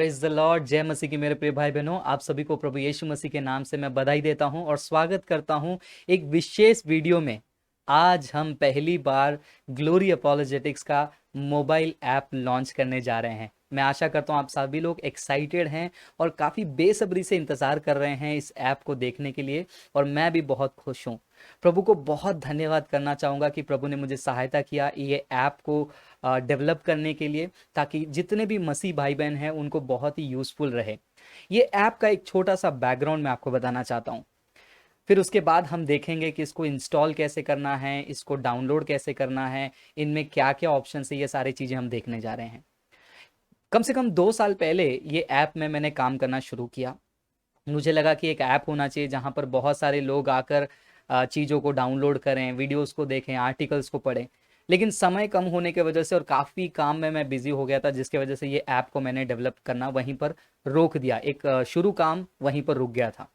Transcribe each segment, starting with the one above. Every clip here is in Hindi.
Praise the Lord. जय मसीह की मेरे प्रिय भाई बहनों, आप सभी को प्रभु यीशु मसीह के नाम से मैं बधाई देता हूं और स्वागत करता हूं एक विशेष वीडियो में। आज हम पहली बार ग्लोरी अपॉलोजेटिक्स का मोबाइल ऐप लॉन्च करने जा रहे हैं। मैं आशा करता हूं आप सभी लोग एक्साइटेड हैं और काफ़ी बेसब्री से इंतज़ार कर रहे हैं इस ऐप को देखने के लिए, और मैं भी बहुत खुश हूं। प्रभु को बहुत धन्यवाद करना चाहूँगा कि प्रभु ने मुझे सहायता किया ये ऐप को डेवलप करने के लिए, ताकि जितने भी मसीह भाई बहन हैं उनको बहुत ही यूज़फुल रहे। ये ऐप का एक छोटा सा बैकग्राउंड मैं आपको बताना चाहता हूँ, फिर उसके बाद हम देखेंगे कि इसको इंस्टॉल कैसे करना है, इसको डाउनलोड कैसे करना है, इनमें क्या क्या ऑप्शन है, ये सारी चीज़ें हम देखने जा रहे हैं। कम से कम 2 साल पहले ये ऐप में मैंने काम करना शुरू किया। मुझे लगा कि एक ऐप होना चाहिए जहाँ पर बहुत सारे लोग आकर चीज़ों को डाउनलोड करें, वीडियोस को देखें, आर्टिकल्स को पढ़ें। लेकिन समय कम होने की वजह से और काफ़ी काम में मैं बिज़ी हो गया था, जिसकी वजह से ये ऐप को मैंने डेवलप करना वहीं पर रोक दिया। एक शुरू काम वहीं पर रुक गया था।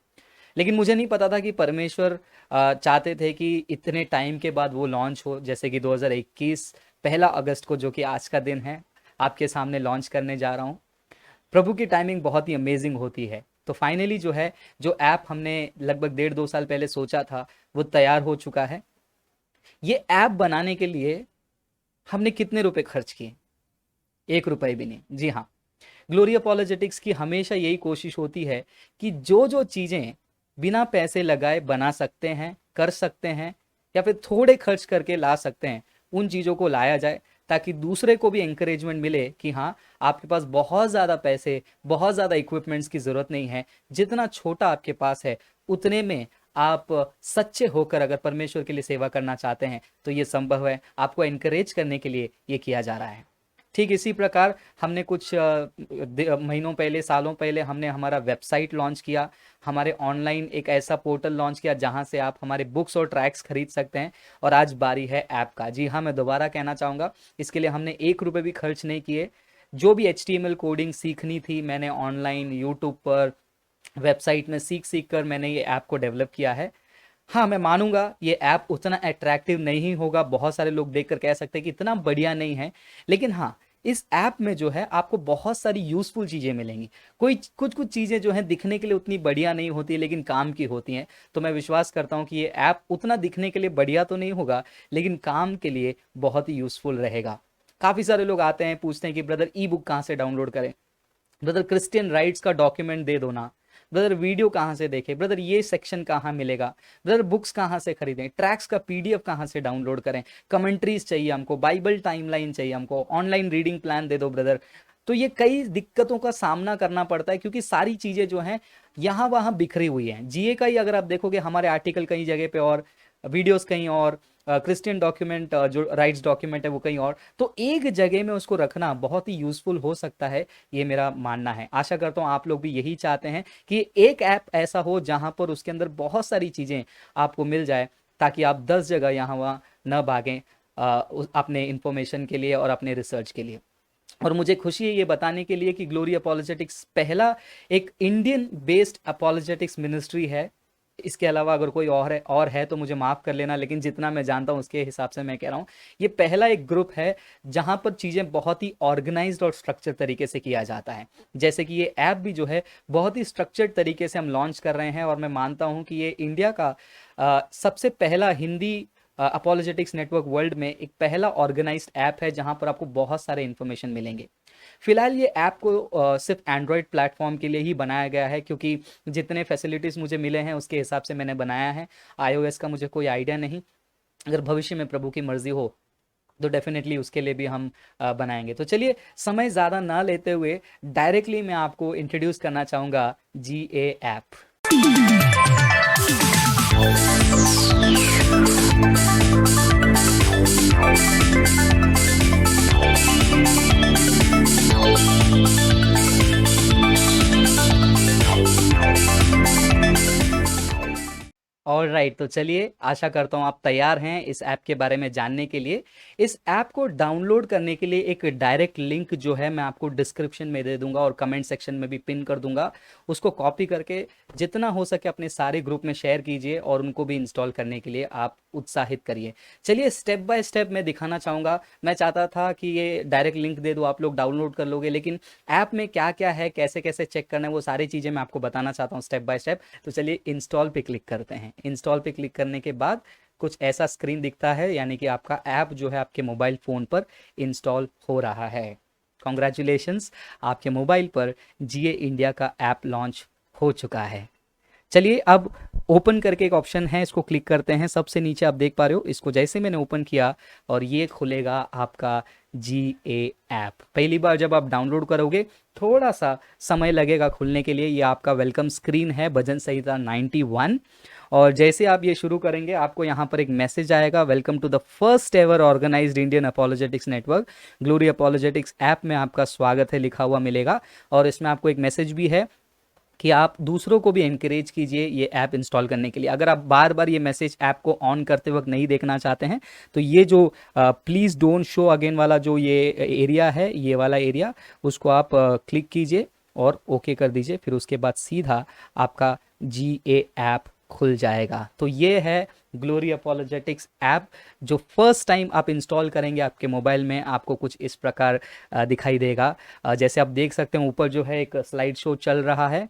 लेकिन मुझे नहीं पता था कि परमेश्वर चाहते थे कि इतने टाइम के बाद वो लॉन्च हो, जैसे कि 2021 पहला अगस्त को, जो कि आज का दिन है, आपके सामने लॉन्च करने जा रहा हूँ। प्रभु की टाइमिंग बहुत ही अमेजिंग होती है। तो फाइनली जो है, जो ऐप हमने लगभग 1.5-2 साल पहले सोचा था, वो तैयार हो चुका है। ये ऐप बनाने के लिए हमने कितने रुपए खर्च किए? 1 रुपए भी नहीं। जी हाँ, ग्लोरी अपॉलोजेटिक्स की हमेशा यही कोशिश होती है कि जो जो चीज़ें बिना पैसे लगाए बना सकते हैं, कर सकते हैं, या फिर थोड़े खर्च करके ला सकते हैं, उन चीज़ों को लाया जाए, ताकि दूसरे को भी एंकरेजमेंट मिले कि हाँ, आपके पास बहुत ज़्यादा पैसे, बहुत ज़्यादा इक्विपमेंट्स की ज़रूरत नहीं है। जितना छोटा आपके पास है उतने में आप सच्चे होकर अगर परमेश्वर के लिए सेवा करना चाहते हैं तो ये संभव है। आपको एनकरेज करने के लिए ये किया जा रहा है। ठीक इसी प्रकार हमने कुछ महीनों पहले, सालों पहले हमने हमारा वेबसाइट लॉन्च किया। हमारे ऑनलाइन एक ऐसा पोर्टल लॉन्च किया जहां से आप हमारे बुक्स और ट्रैक्स खरीद सकते हैं। और आज बारी है ऐप का। जी हाँ, मैं दोबारा कहना चाहूँगा, इसके लिए हमने 1 रुपये भी खर्च नहीं किए। जो भी HTML कोडिंग सीखनी थी, मैंने ऑनलाइन यूट्यूब पर, वेबसाइट में सीख कर मैंने ये ऐप को डेवलप किया है। हाँ, मैं मानूंगा ये ऐप उतना अट्रैक्टिव नहीं होगा, बहुत सारे लोग देखकर कह सकते हैं कि इतना बढ़िया नहीं है। लेकिन हाँ, इस ऐप में जो है आपको बहुत सारी यूज़फुल चीज़ें मिलेंगी। कोई कुछ कुछ चीज़ें जो हैं दिखने के लिए उतनी बढ़िया नहीं होती, लेकिन काम की होती हैं। तो मैं विश्वास करता हूँ कि ये ऐप उतना दिखने के लिए बढ़िया तो नहीं होगा, लेकिन काम के लिए बहुत ही यूज़फुल रहेगा। काफ़ी सारे लोग आते हैं, पूछते हैं कि ब्रदर ई बुक कहाँ से डाउनलोड करें, ब्रदर क्रिश्चियन राइट्स का डॉक्यूमेंट दे दो ना, ब्रदर वीडियो कहाँ से देखें, ब्रदर ये सेक्शन कहाँ मिलेगा, ब्रदर बुक्स कहाँ से खरीदें, ट्रैक्स का PDF कहाँ से डाउनलोड करें, कमेंट्रीज चाहिए हमको, बाइबल टाइमलाइन चाहिए हमको, ऑनलाइन रीडिंग प्लान दे दो ब्रदर। तो ये कई दिक्कतों का सामना करना पड़ता है, क्योंकि सारी चीज़ें जो हैं यहाँ वहाँ बिखरी हुई हैं। GA का ही अगर आप देखोगे, हमारे आर्टिकल कहीं जगह पे और वीडियोस कहीं और, क्रिश्चियन डॉक्यूमेंट जो राइट्स डॉक्यूमेंट है वो कहीं और। तो एक जगह में उसको रखना बहुत ही यूज़फुल हो सकता है, ये मेरा मानना है। आशा करता हूँ आप लोग भी यही चाहते हैं कि एक ऐप ऐसा हो जहाँ पर उसके अंदर बहुत सारी चीज़ें आपको मिल जाए, ताकि आप 10 जगह यहाँ वहाँ न भागें अपने इंफॉर्मेशन के लिए और अपने रिसर्च के लिए। और मुझे खुशी है ये बताने के लिए कि ग्लोरी अपॉलोजेटिक्स पहला एक इंडियन बेस्ड अपॉलोजेटिक्स मिनिस्ट्री है। इसके अलावा अगर कोई और है तो मुझे माफ़ कर लेना, लेकिन जितना मैं जानता हूँ उसके हिसाब से मैं कह रहा हूँ, ये पहला एक ग्रुप है जहाँ पर चीज़ें बहुत ही ऑर्गेनाइज्ड और स्ट्रक्चर्ड तरीके से किया जाता है। जैसे कि ये ऐप भी जो है बहुत ही स्ट्रक्चर्ड तरीके से हम लॉन्च कर रहे हैं, और मैं मानता हूँ कि ये इंडिया का सबसे पहला हिंदी अपॉलोजेटिक्स नेटवर्क वर्ल्ड में एक पहला ऑर्गेनाइज्ड ऐप है, जहाँ पर आपको बहुत सारे इन्फॉर्मेशन मिलेंगे। फिलहाल ये ऐप को सिर्फ एंड्रॉयड प्लेटफॉर्म के लिए ही बनाया गया है, क्योंकि जितने फैसिलिटीज़ मुझे मिले हैं उसके हिसाब से मैंने बनाया है। iOS का मुझे कोई आइडिया नहीं, अगर भविष्य में प्रभु की मर्जी हो तो डेफिनेटली उसके लिए भी हम बनाएंगे। तो चलिए, समय ज़्यादा ना लेते हुए डायरेक्टली मैं आपको इंट्रोड्यूस करना चाहूँगा GA ऐप। ऑलराइट, तो चलिए आशा करता हूँ आप तैयार हैं इस ऐप के बारे में जानने के लिए। इस ऐप को डाउनलोड करने के लिए एक डायरेक्ट लिंक जो है मैं आपको डिस्क्रिप्शन में दे दूंगा और कमेंट सेक्शन में भी पिन कर दूंगा। उसको कॉपी करके जितना हो सके अपने सारे ग्रुप में शेयर कीजिए और उनको भी इंस्टॉल करने के लिए आप उत्साहित करिए। चलिए स्टेप बाय स्टेप मैं दिखाना चाहूँगा। मैं चाहता था कि ये डायरेक्ट लिंक दे दूँ, आप लोग डाउनलोड कर लोगे, लेकिन ऐप में क्या क्या है, कैसे कैसे चेक करना है, वो सारी चीज़ें मैं आपको बताना चाहता हूँ स्टेप बाय स्टेप। तो चलिए इंस्टॉल पे क्लिक करते हैं। इंस्टॉल पे क्लिक करने के बाद कुछ ऐसा स्क्रीन दिखता है, यानी कि आपका ऐप जो है आपके मोबाइल फ़ोन पर इंस्टॉल हो रहा है। कॉन्ग्रेचुलेशंस, आपके मोबाइल पर जिए इंडिया का ऐप लॉन्च हो चुका है। चलिए अब ओपन करके एक ऑप्शन है, इसको क्लिक करते हैं। सबसे नीचे आप देख पा रहे हो, इसको जैसे मैंने ओपन किया और ये खुलेगा आपका GA ऐप। पहली बार जब आप डाउनलोड करोगे थोड़ा सा समय लगेगा खुलने के लिए। ये आपका वेलकम स्क्रीन है, भजन संहिता 91। और जैसे आप ये शुरू करेंगे आपको यहाँ पर एक मैसेज आएगा, welcome to the first ever organised Indian apologetics network, glory apologetics app में आपका स्वागत है लिखा हुआ मिलेगा। और इसमें आपको एक मैसेज भी है कि आप दूसरों को भी एनकरेज कीजिए ये ऐप इंस्टॉल करने के लिए। अगर आप बार बार ये मैसेज ऐप को ऑन करते वक्त नहीं देखना चाहते हैं तो ये जो प्लीज़ डोंट शो अगेन वाला जो ये एरिया है, ये वाला एरिया, उसको आप क्लिक कीजिए और ओके कर दीजिए। फिर उसके बाद सीधा आपका GA ऐप खुल जाएगा। तो ये है ग्लोरी अपोलोजेटिक्स ऐप, जो फर्स्ट टाइम आप इंस्टॉल करेंगे आपके मोबाइल में आपको कुछ इस प्रकार दिखाई देगा। जैसे आप देख सकते हैं ऊपर जो है एक स्लाइड शो चल रहा है।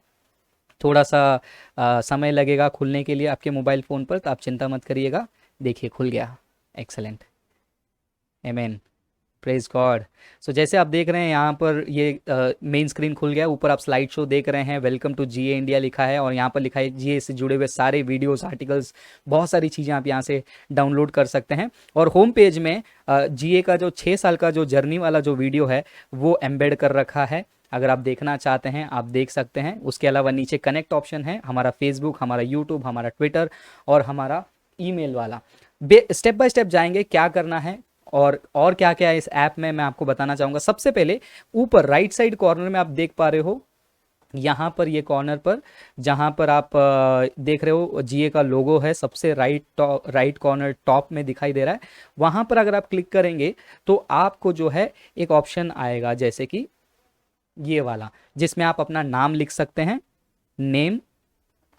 थोड़ा सा समय लगेगा खुलने के लिए आपके मोबाइल फ़ोन पर, तो आप चिंता मत करिएगा। देखिए खुल गया, एक्सेलेंट, आमीन, प्रेज गॉड। सो जैसे आप देख रहे हैं यहाँ पर ये मेन स्क्रीन खुल गया। ऊपर आप स्लाइड शो देख रहे हैं, वेलकम टू GA इंडिया लिखा है और यहाँ पर लिखा है GA से जुड़े हुए सारे वीडियोस, आर्टिकल्स, बहुत सारी चीज़ें आप यहाँ से डाउनलोड कर सकते हैं। और होम पेज में GA का जो 6 साल का जो जर्नी वाला जो वीडियो है वो एम्बेड कर रखा है। अगर आप देखना चाहते हैं आप देख सकते हैं। उसके अलावा नीचे कनेक्ट ऑप्शन है, हमारा फेसबुक, हमारा यूट्यूब, हमारा ट्विटर और हमारा ईमेल वाला। स्टेप बाय स्टेप जाएंगे क्या करना है और क्या क्या है इस ऐप में, मैं आपको बताना चाहूँगा। सबसे पहले ऊपर राइट साइड कॉर्नर में आप देख पा रहे हो, यहाँ पर ये कॉर्नर पर जहाँ पर आप देख रहे हो GA का लोगो है, सबसे राइट कॉर्नर टॉप में दिखाई दे रहा है। वहाँ पर अगर आप क्लिक करेंगे तो आपको जो है एक ऑप्शन आएगा, जैसे कि ये वाला, जिसमें आप अपना नाम लिख सकते हैं, नेम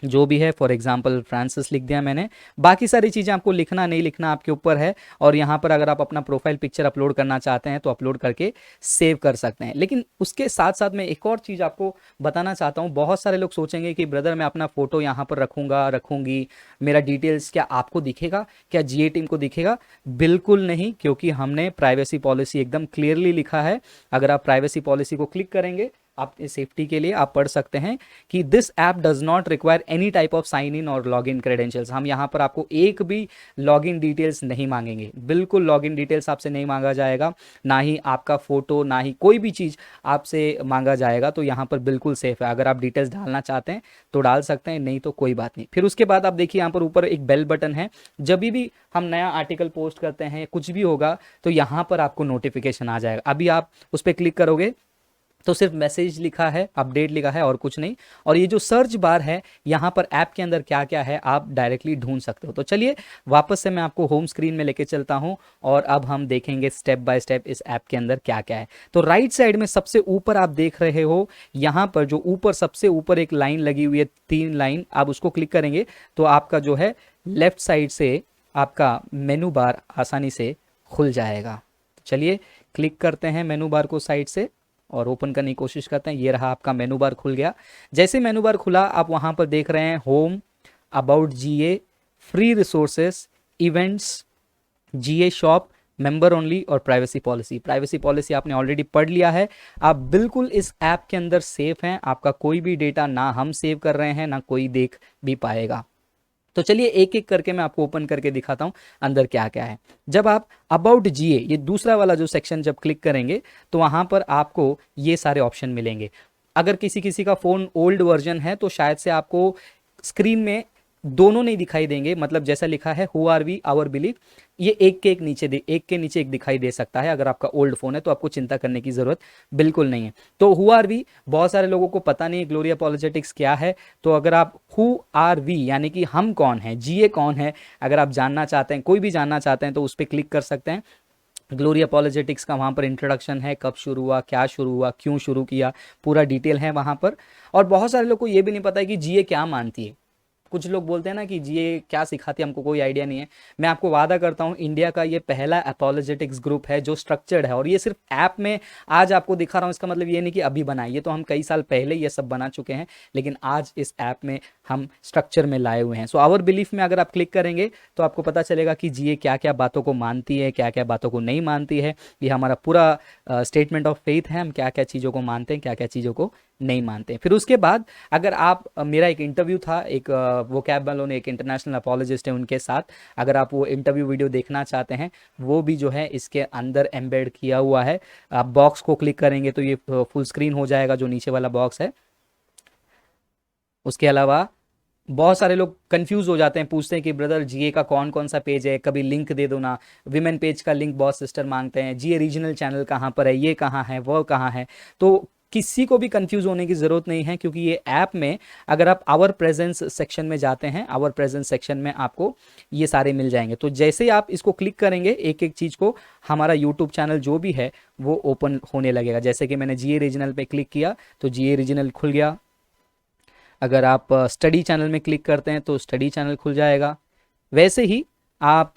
जो भी है, फॉर एग्जांपल फ्रांसिस लिख दिया मैंने। बाकी सारी चीज़ें आपको लिखना नहीं लिखना आपके ऊपर है। और यहाँ पर अगर आप अपना प्रोफाइल पिक्चर अपलोड करना चाहते हैं तो अपलोड करके सेव कर सकते हैं। लेकिन उसके साथ साथ मैं एक और चीज़ आपको बताना चाहता हूँ। बहुत सारे लोग सोचेंगे कि ब्रदर मैं अपना फ़ोटो यहाँ पर रखूँगी, मेरा डिटेल्स क्या आपको दिखेगा, क्या GA टीम को दिखेगा? बिल्कुल नहीं, क्योंकि हमने प्राइवेसी पॉलिसी एकदम क्लियरली लिखा है। अगर आप प्राइवेसी पॉलिसी को क्लिक करेंगे, आप सेफ्टी के लिए आप पढ़ सकते हैं कि this app does not require any type of sign in और लॉग इन क्रेडेंशियल्स। हम यहाँ पर आपको एक भी लॉग इन डिटेल्स नहीं मांगेंगे, बिल्कुल लॉग इन डिटेल्स आपसे नहीं मांगा जाएगा, ना ही आपका फोटो, ना ही कोई भी चीज़ आपसे मांगा जाएगा। तो यहाँ पर बिल्कुल सेफ है। अगर आप डिटेल्स डालना चाहते हैं तो डाल सकते हैं, नहीं तो कोई बात नहीं। फिर उसके बाद आप देखिए यहाँ पर ऊपर एक बेल बटन है। जब भी हम नया आर्टिकल पोस्ट करते हैं, कुछ भी होगा, तो यहाँ पर आपको नोटिफिकेशन आ जाएगा। अभी आप उस पर क्लिक करोगे तो सिर्फ मैसेज लिखा है, अपडेट लिखा है और कुछ नहीं। और ये जो सर्च बार है, यहाँ पर ऐप के अंदर क्या क्या है आप डायरेक्टली ढूंढ सकते हो। तो चलिए वापस से मैं आपको होम स्क्रीन में लेके चलता हूँ और अब हम देखेंगे स्टेप बाय स्टेप इस ऐप के अंदर क्या क्या है। तो राइट साइड में सबसे ऊपर आप देख रहे हो, यहाँ पर जो ऊपर सबसे ऊपर एक लाइन लगी हुई है, 3 लाइन, आप उसको क्लिक करेंगे तो आपका जो है लेफ्ट साइड से आपका मेनू बार आसानी से खुल जाएगा। तो चलिए क्लिक करते हैं मेनू बार को साइड से और ओपन करने की कोशिश करते हैं। ये रहा आपका मेनू बार खुल गया। जैसे मेनू बार खुला, आप वहाँ पर देख रहे हैं home, about GA, free resources, events, GA shop, member only और प्राइवेसी पॉलिसी। प्राइवेसी पॉलिसी आपने ऑलरेडी पढ़ लिया है। आप बिल्कुल इस ऐप के अंदर सेफ हैं। आपका कोई भी डेटा ना हम सेव कर रहे हैं, ना कोई देख भी पाएगा। तो चलिए एक एक करके मैं आपको ओपन करके दिखाता हूं अंदर क्या क्या है। जब आप अबाउट GA, ये दूसरा वाला जो सेक्शन जब क्लिक करेंगे तो वहां पर आपको ये सारे ऑप्शन मिलेंगे। अगर किसी किसी का फ़ोन ओल्ड वर्जन है तो शायद से आपको स्क्रीन में दोनों नहीं दिखाई देंगे, मतलब जैसा लिखा है who are we our belief, ये एक के एक नीचे एक के नीचे एक दिखाई दे सकता है। अगर आपका ओल्ड फोन है तो आपको चिंता करने की जरूरत बिल्कुल नहीं है। तो हु आर वी, बहुत सारे लोगों को पता नहीं ग्लोरी अपॉलोजेटिक्स क्या है। तो अगर आप हु आर वी यानी कि हम कौन है, जीए कौन है, अगर आप जानना चाहते हैं, कोई भी जानना चाहते हैं, तो उस पर क्लिक कर सकते हैं। ग्लोरी अपॉलोजेटिक्स का वहाँ पर इंट्रोडक्शन है, कब शुरू हुआ, क्या शुरू हुआ, क्यों शुरू किया, पूरा डिटेल है वहाँ पर। और बहुत सारे लोग को ये भी नहीं पता है कि जीए क्या मानती है। कुछ लोग बोलते हैं ना कि ये क्या सिखाती है, हमको कोई आइडिया नहीं है। मैं आपको वादा करता हूँ इंडिया का ये पहला अपोलोजेटिक्स ग्रुप है जो स्ट्रक्चर्ड है, और ये सिर्फ ऐप में आज आपको दिखा रहा हूँ, इसका मतलब ये नहीं कि अभी बना, ये तो हम कई साल पहले ये सब बना चुके हैं, लेकिन आज इस ऐप में हम स्ट्रक्चर में लाए हुए हैं। सो आवर बिलीफ में अगर आप क्लिक करेंगे तो आपको पता चलेगा कि जी ये क्या क्या बातों को मानती है, क्या क्या बातों को नहीं मानती है। ये हमारा पूरा स्टेटमेंट ऑफ फेथ है, हम क्या क्या चीज़ों को मानते हैं, क्या क्या चीज़ों को नहीं मानते हैं। फिर उसके बाद अगर आप मेरा एक इंटरव्यू था, एक वो कैब वालों एक इंटरनेशनल अपोलॉजिस्ट है उनके साथ, अगर आप वो इंटरव्यू वीडियो देखना चाहते हैं, वो भी जो है इसके अंदर एम्बेड किया हुआ है। आप बॉक्स को क्लिक करेंगे तो ये फुल स्क्रीन हो जाएगा, जो नीचे वाला बॉक्स है। उसके अलावा बहुत सारे लोग कंफ्यूज हो जाते हैं, पूछते हैं कि ब्रदर जीए का कौन कौन सा पेज है, कभी लिंक दे दो ना। विमेन पेज का लिंक बॉस सिस्टर मांगते हैं, जीए रीजनल चैनल कहाँ पर है, ये कहाँ है, वो कहाँ है। तो किसी को भी कंफ्यूज होने की ज़रूरत नहीं है, क्योंकि ये ऐप में अगर आप आवर प्रेजेंस सेक्शन में जाते हैं, आवर प्रेजेंस सेक्शन में आपको ये सारे मिल जाएंगे। तो जैसे ही आप इसको क्लिक करेंगे एक एक चीज़ को, हमारा यूट्यूब चैनल जो भी है वो ओपन होने लगेगा। जैसे कि मैंने जीए रीजनल पे क्लिक किया तो जीए रीजनल खुल गया। अगर आप स्टडी चैनल में क्लिक करते हैं तो स्टडी चैनल खुल जाएगा। वैसे ही आप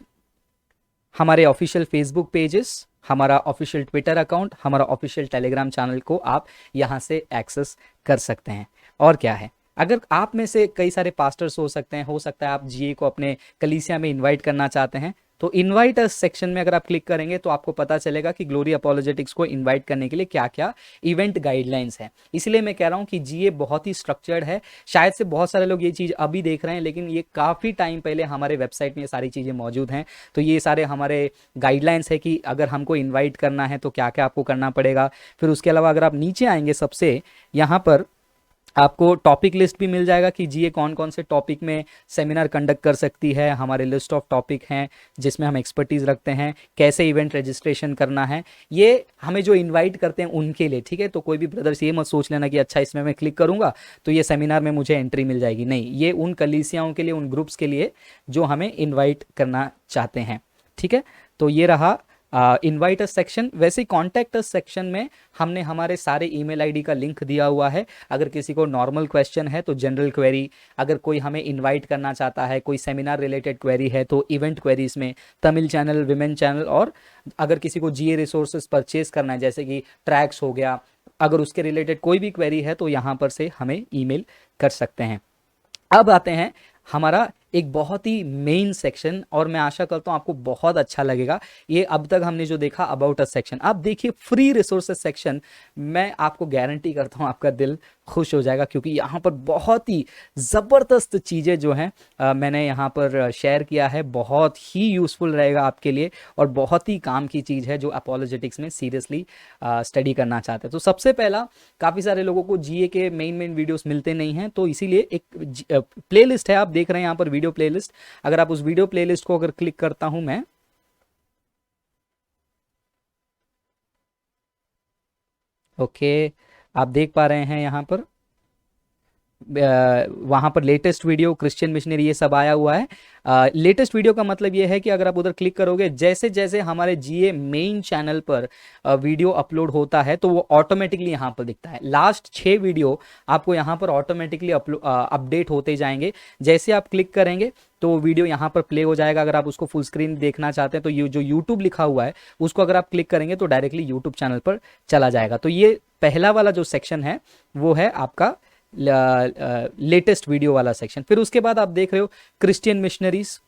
हमारे ऑफिशियल फेसबुक पेजेस, हमारा ऑफिशियल ट्विटर अकाउंट, हमारा ऑफिशियल टेलीग्राम चैनल को आप यहाँ से एक्सेस कर सकते हैं। और क्या है, अगर आप में से कई सारे पास्टर्स हो सकते हैं, हो सकता है आप जीए को अपने कलीसिया में इनवाइट करना चाहते हैं, तो इनवाइट अस सेक्शन में अगर आप क्लिक करेंगे तो आपको पता चलेगा कि ग्लोरी अपॉलोजेटिक्स को इनवाइट करने के लिए क्या क्या इवेंट गाइडलाइंस हैं। इसलिए मैं कह रहा हूं कि जीए बहुत ही स्ट्रक्चर्ड है। शायद से बहुत सारे लोग ये चीज़ अभी देख रहे हैं, लेकिन ये काफ़ी टाइम पहले हमारे वेबसाइट में ये सारी चीज़ें मौजूद हैं। तो ये सारे हमारे गाइडलाइंस है कि अगर हमको इन्वाइट करना है तो क्या क्या आपको करना पड़ेगा। फिर उसके अलावा अगर आप नीचे आएंगे सबसे, यहाँ पर आपको टॉपिक लिस्ट भी मिल जाएगा कि जीए कौन कौन से टॉपिक में सेमिनार कंडक्ट कर सकती है। हमारे लिस्ट ऑफ टॉपिक हैं जिसमें हम एक्सपर्टीज़ रखते हैं, कैसे इवेंट रजिस्ट्रेशन करना है, ये हमें जो इनवाइट करते हैं उनके लिए। ठीक है, तो कोई भी ब्रदर्स ये मत सोच लेना कि अच्छा इसमें मैं क्लिक करूंगा तो ये सेमिनार में मुझे एंट्री मिल जाएगी। नहीं, ये उन कलीसियाओं के लिए, उन ग्रुप्स के लिए जो हमें इन्वाइट करना चाहते हैं। ठीक है, तो ये रहा इनवाइट अस सेक्शन। वैसे ही कॉन्टैक्ट अस सेक्शन में हमने हमारे सारे ईमेल आईडी का लिंक दिया हुआ है। अगर किसी को नॉर्मल क्वेश्चन है तो जनरल क्वेरी, अगर कोई हमें इनवाइट करना चाहता है, कोई सेमिनार रिलेटेड क्वेरी है तो इवेंट क्वेरीज में तमिल चैनल, विमेन चैनल, और अगर किसी को जीए रिसोर्सेज परचेज करना है जैसे कि ट्रैक्स हो गया, अगर उसके रिलेटेड कोई भी क्वेरी है तो यहाँ पर से हमें ईमेल कर सकते हैं। अब आते हैं हमारा एक बहुत ही मेन सेक्शन, और मैं आशा करता हूँ आपको बहुत अच्छा लगेगा। ये अब तक हमने जो देखा अबाउट अस सेक्शन, अब देखिए फ्री रिसोर्सेज सेक्शन। मैं आपको गारंटी करता हूँ आपका दिल खुश हो जाएगा, क्योंकि यहाँ पर बहुत ही ज़बरदस्त चीज़ें जो हैं मैंने यहाँ पर शेयर किया है। बहुत ही यूज़फुल रहेगा आपके लिए, और बहुत ही काम की चीज़ है जो अपोलोजेटिक्स में सीरियसली स्टडी करना चाहते हैं। तो सबसे पहला, काफ़ी सारे लोगों को जीए के मेन वीडियोस मिलते नहीं हैं, तो इसीलिए एक प्लेलिस्ट है, आप देख रहे हैं यहाँ पर वीडियो प्लेलिस्ट। अगर आप उस वीडियो प्लेलिस्ट को अगर क्लिक करता हूं मैं, ओके, आप देख पा रहे हैं यहाँ पर वहाँ पर लेटेस्ट वीडियो, क्रिश्चियन मिशनरी, ये सब आया हुआ है। लेटेस्ट वीडियो का मतलब ये है कि अगर आप उधर क्लिक करोगे, जैसे जैसे हमारे जीए मेन चैनल पर वीडियो अपलोड होता है तो वो ऑटोमेटिकली यहाँ पर दिखता है। लास्ट 6 वीडियो आपको यहाँ पर ऑटोमेटिकली अपडेट होते जाएंगे। जैसे आप क्लिक करेंगे तो वीडियो यहाँ पर प्ले हो जाएगा। अगर आप उसको फुल स्क्रीन देखना चाहते हैं तो ये जो यूट्यूब लिखा हुआ है उसको अगर आप क्लिक करेंगे तो डायरेक्टली यूट्यूब चैनल पर चला जाएगा। तो ये पहला वाला जो सेक्शन है वो है आपका लेटेस्ट वीडियो वाला सेक्शन। फिर उसके बाद आप देख रहे हो क्रिश्चियन मिशनरीज,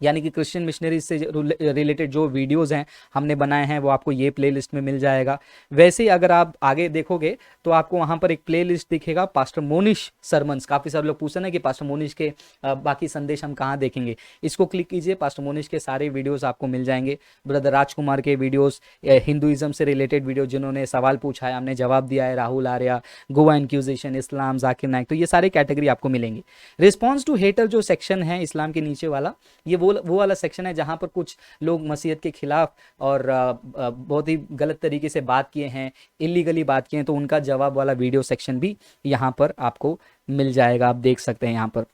यानी कि क्रिश्चियन मिशनरीज से रिलेटेड जो वीडियोस हैं हमने बनाए हैं वो आपको ये प्लेलिस्ट में मिल जाएगा। वैसे ही अगर आप आगे देखोगे तो आपको वहाँ पर एक प्लेलिस्ट दिखेगा पास्टर मोनिश सरमन्स। काफ़ी सारे लोग पूछते हैं कि पास्टर मोनिश के बाकी संदेश हम कहाँ देखेंगे, इसको क्लिक कीजिए, पास्टर मोनिश के सारे वीडियोज़ आपको मिल जाएंगे। ब्रदर राजकुमार के वीडियोज़, हिंदुज़म से रिलेटेड वीडियो जिन्होंने सवाल पूछा है हमने जवाब दिया है, राहुल आर्या, गोवा इंक्विजिशन, इस्लाम, जाकिर नाइक, तो ये सारे कैटेगरी आपको मिलेंगे। रिस्पॉन्स टू हेटर जो सेक्शन है इस्लाम के नीचे वाला, ये वो वाला सेक्शन है जहां पर कुछ लोग मसीहत के खिलाफ और बहुत ही गलत तरीके से बात किए हैं, इलीगली बात किए हैं, तो उनका जवाब वाला वीडियो सेक्शन भी यहाँ पर आपको मिल जाएगा। आप देख सकते हैं यहाँ पर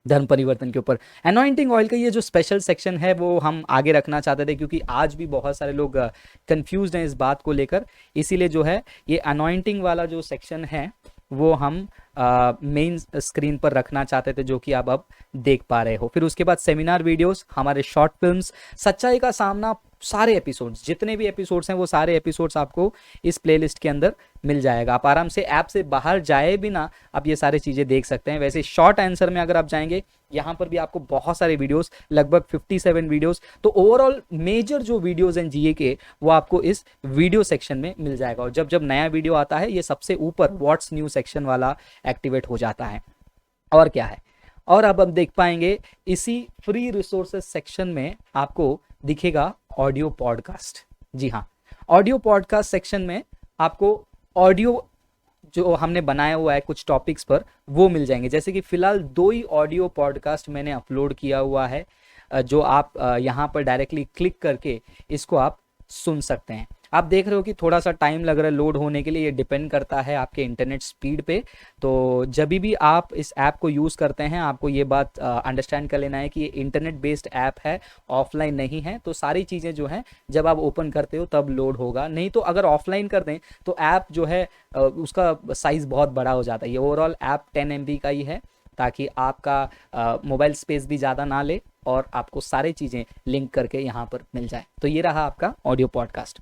धर्म परिवर्तन के ऊपर। अनॉइंटिंग ऑयल का ये जो स्पेशल सेक्शन है वो हम आगे रखना चाहते थे क्योंकि आज भी बहुत सारे लोग कंफ्यूज्ड हैं इस बात को लेकर, इसीलिए जो है ये अनॉइंटिंग वाला जो सेक्शन है वो हम मेन स्क्रीन पर रखना चाहते थे, जो कि आप अब देख पा रहे हो। फिर उसके बाद सेमिनार वीडियोस, हमारे शॉर्ट फिल्म्स, सच्चाई का सामना, सारे एपिसोड्स, जितने भी एपिसोड्स हैं वो सारे एपिसोड्स आपको इस प्लेलिस्ट के अंदर मिल जाएगा। आप आराम से ऐप से बाहर जाए बिना आप ये सारी चीज़ें देख सकते हैं। वैसे शॉर्ट आंसर में अगर आप जाएंगे यहाँ पर भी आपको बहुत सारे वीडियोस, लगभग 57 वीडियोस, तो ओवरऑल मेजर जो वीडियोस हैं जीए के वो आपको इस वीडियो सेक्शन में मिल जाएगा। और जब जब नया वीडियो आता है ये सबसे ऊपर व्हाट्स न्यू सेक्शन वाला एक्टिवेट हो जाता है। और क्या है, और अब हम देख पाएंगे इसी फ्री रिसोर्सेज सेक्शन में आपको दिखेगा ऑडियो पॉडकास्ट। जी हाँ, ऑडियो पॉडकास्ट सेक्शन में आपको ऑडियो जो हमने बनाया हुआ है कुछ टॉपिक्स पर वो मिल जाएंगे। जैसे कि फिलहाल 2 ही ऑडियो पॉडकास्ट मैंने अपलोड किया हुआ है, जो आप यहाँ पर डायरेक्टली क्लिक करके इसको आप सुन सकते हैं। आप देख रहे हो कि थोड़ा सा टाइम लग रहा है लोड होने के लिए, ये डिपेंड करता है आपके इंटरनेट स्पीड पे। तो जब भी आप इस ऐप को यूज़ करते हैं आपको ये बात अंडरस्टैंड कर लेना है कि ये इंटरनेट बेस्ड ऐप है, ऑफलाइन नहीं है। तो सारी चीज़ें जो हैं जब आप ओपन करते हो तब लोड होगा, नहीं तो अगर ऑफलाइन कर दें तो ऐप जो है उसका साइज़ बहुत बड़ा हो जाता है। ये ओवरऑल ऐप 10 MB का ही है ताकि आपका मोबाइल स्पेस भी ज़्यादा ना ले और आपको सारी चीज़ें लिंक करके यहाँ पर मिल जाए। तो ये रहा आपका ऑडियो पॉडकास्ट।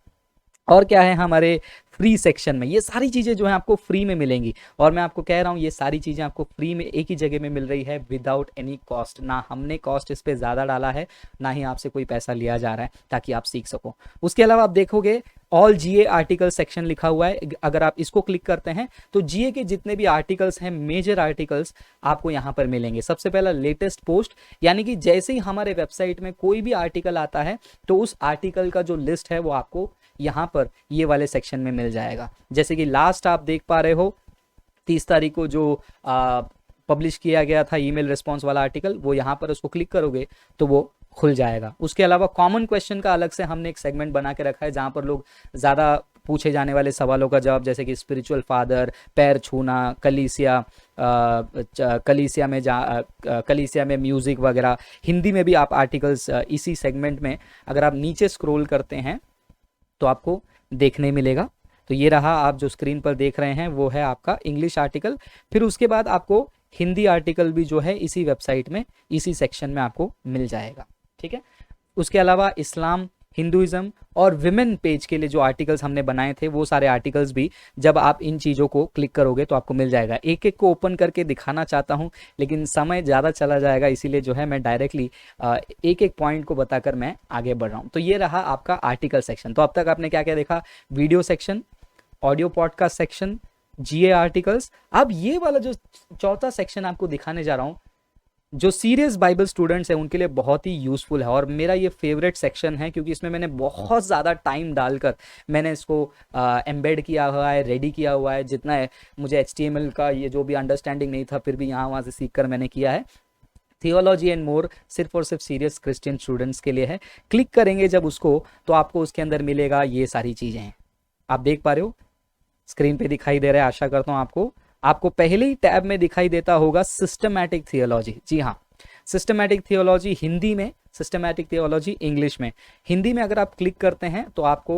और क्या है हमारे फ्री सेक्शन में, ये सारी चीज़ें जो हैं आपको फ्री में मिलेंगी। और मैं आपको कह रहा हूँ ये सारी चीज़ें आपको फ्री में एक ही जगह में मिल रही है विदाउट एनी कॉस्ट। ना हमने कॉस्ट इस पर ज़्यादा डाला है, ना ही आपसे कोई पैसा लिया जा रहा है ताकि आप सीख सको। उसके अलावा आप देखोगे ऑल जीए आर्टिकल सेक्शन लिखा हुआ है, अगर आप इसको क्लिक करते हैं तो जीए के जितने भी आर्टिकल्स हैं, मेजर आर्टिकल्स आपको यहाँ पर मिलेंगे। सबसे पहला लेटेस्ट पोस्ट, यानी कि जैसे ही हमारे वेबसाइट में कोई भी आर्टिकल आता है तो उस आर्टिकल का जो लिस्ट है वो आपको यहाँ पर ये वाले सेक्शन में मिल जाएगा। जैसे कि लास्ट आप देख पा रहे हो 30 तारीख को जो पब्लिश किया गया था ईमेल रिस्पॉन्स वाला आर्टिकल, वो यहाँ पर उसको क्लिक करोगे तो वो खुल जाएगा। उसके अलावा कॉमन क्वेश्चन का अलग से हमने एक सेगमेंट बना के रखा है जहाँ पर लोग ज़्यादा पूछे जाने वाले सवालों का जवाब, जैसे कि स्पिरिचुअल फादर, पैर छूना, कलीसिया में म्यूज़िक वगैरह, हिंदी में भी आप आर्टिकल्स इसी सेगमेंट में अगर आप नीचे स्क्रॉल करते हैं तो आपको देखने मिलेगा। तो ये रहा, आप जो स्क्रीन पर देख रहे हैं वो है आपका इंग्लिश आर्टिकल। फिर उसके बाद आपको हिंदी आर्टिकल भी जो है इसी वेबसाइट में इसी सेक्शन में आपको मिल जाएगा। ठीक है, उसके अलावा इस्लाम, हिंदुइज्म और विमेन पेज के लिए जो आर्टिकल्स हमने बनाए थे वो सारे आर्टिकल्स भी जब आप इन चीज़ों को क्लिक करोगे तो आपको मिल जाएगा। एक एक को ओपन करके दिखाना चाहता हूँ लेकिन समय ज़्यादा चला जाएगा, इसीलिए जो है मैं डायरेक्टली एक एक पॉइंट को बताकर मैं आगे बढ़ रहा हूँ। तो ये रहा आपका आर्टिकल सेक्शन। तो अब तक आपने क्या क्या देखा, video section, audio podcast section, जीए आर्टिकल्स। अब ये वाला जो चौथा सेक्शन आपको दिखाने जा रहा हूँ जो सीरियस बाइबल स्टूडेंट्स हैं उनके लिए बहुत ही यूज़फुल है और मेरा ये फेवरेट सेक्शन है क्योंकि इसमें मैंने बहुत ज़्यादा टाइम डालकर मैंने इसको एम्बेड किया हुआ है, रेडी किया हुआ है। जितना है मुझे HTML का ये जो भी अंडरस्टैंडिंग नहीं था फिर भी यहाँ वहाँ से सीख कर मैंने किया है। थियोलॉजी एंड मोर सिर्फ और सिर्फ सीरियस क्रिश्चियन स्टूडेंट्स के लिए है। क्लिक करेंगे जब उसको तो आपको उसके अंदर मिलेगा ये सारी चीज़ें हैं, आप देख पा रहे हो स्क्रीन पे दिखाई दे रहा है, आशा करता हूँ आपको पहले ही टैब में दिखाई देता होगा सिस्टमैटिक थियोलॉजी। जी हाँ, सिस्टमैटिक थियोलॉजी हिंदी में, सिस्टमैटिक थियोलॉजी इंग्लिश में। हिंदी में अगर आप क्लिक करते हैं तो आपको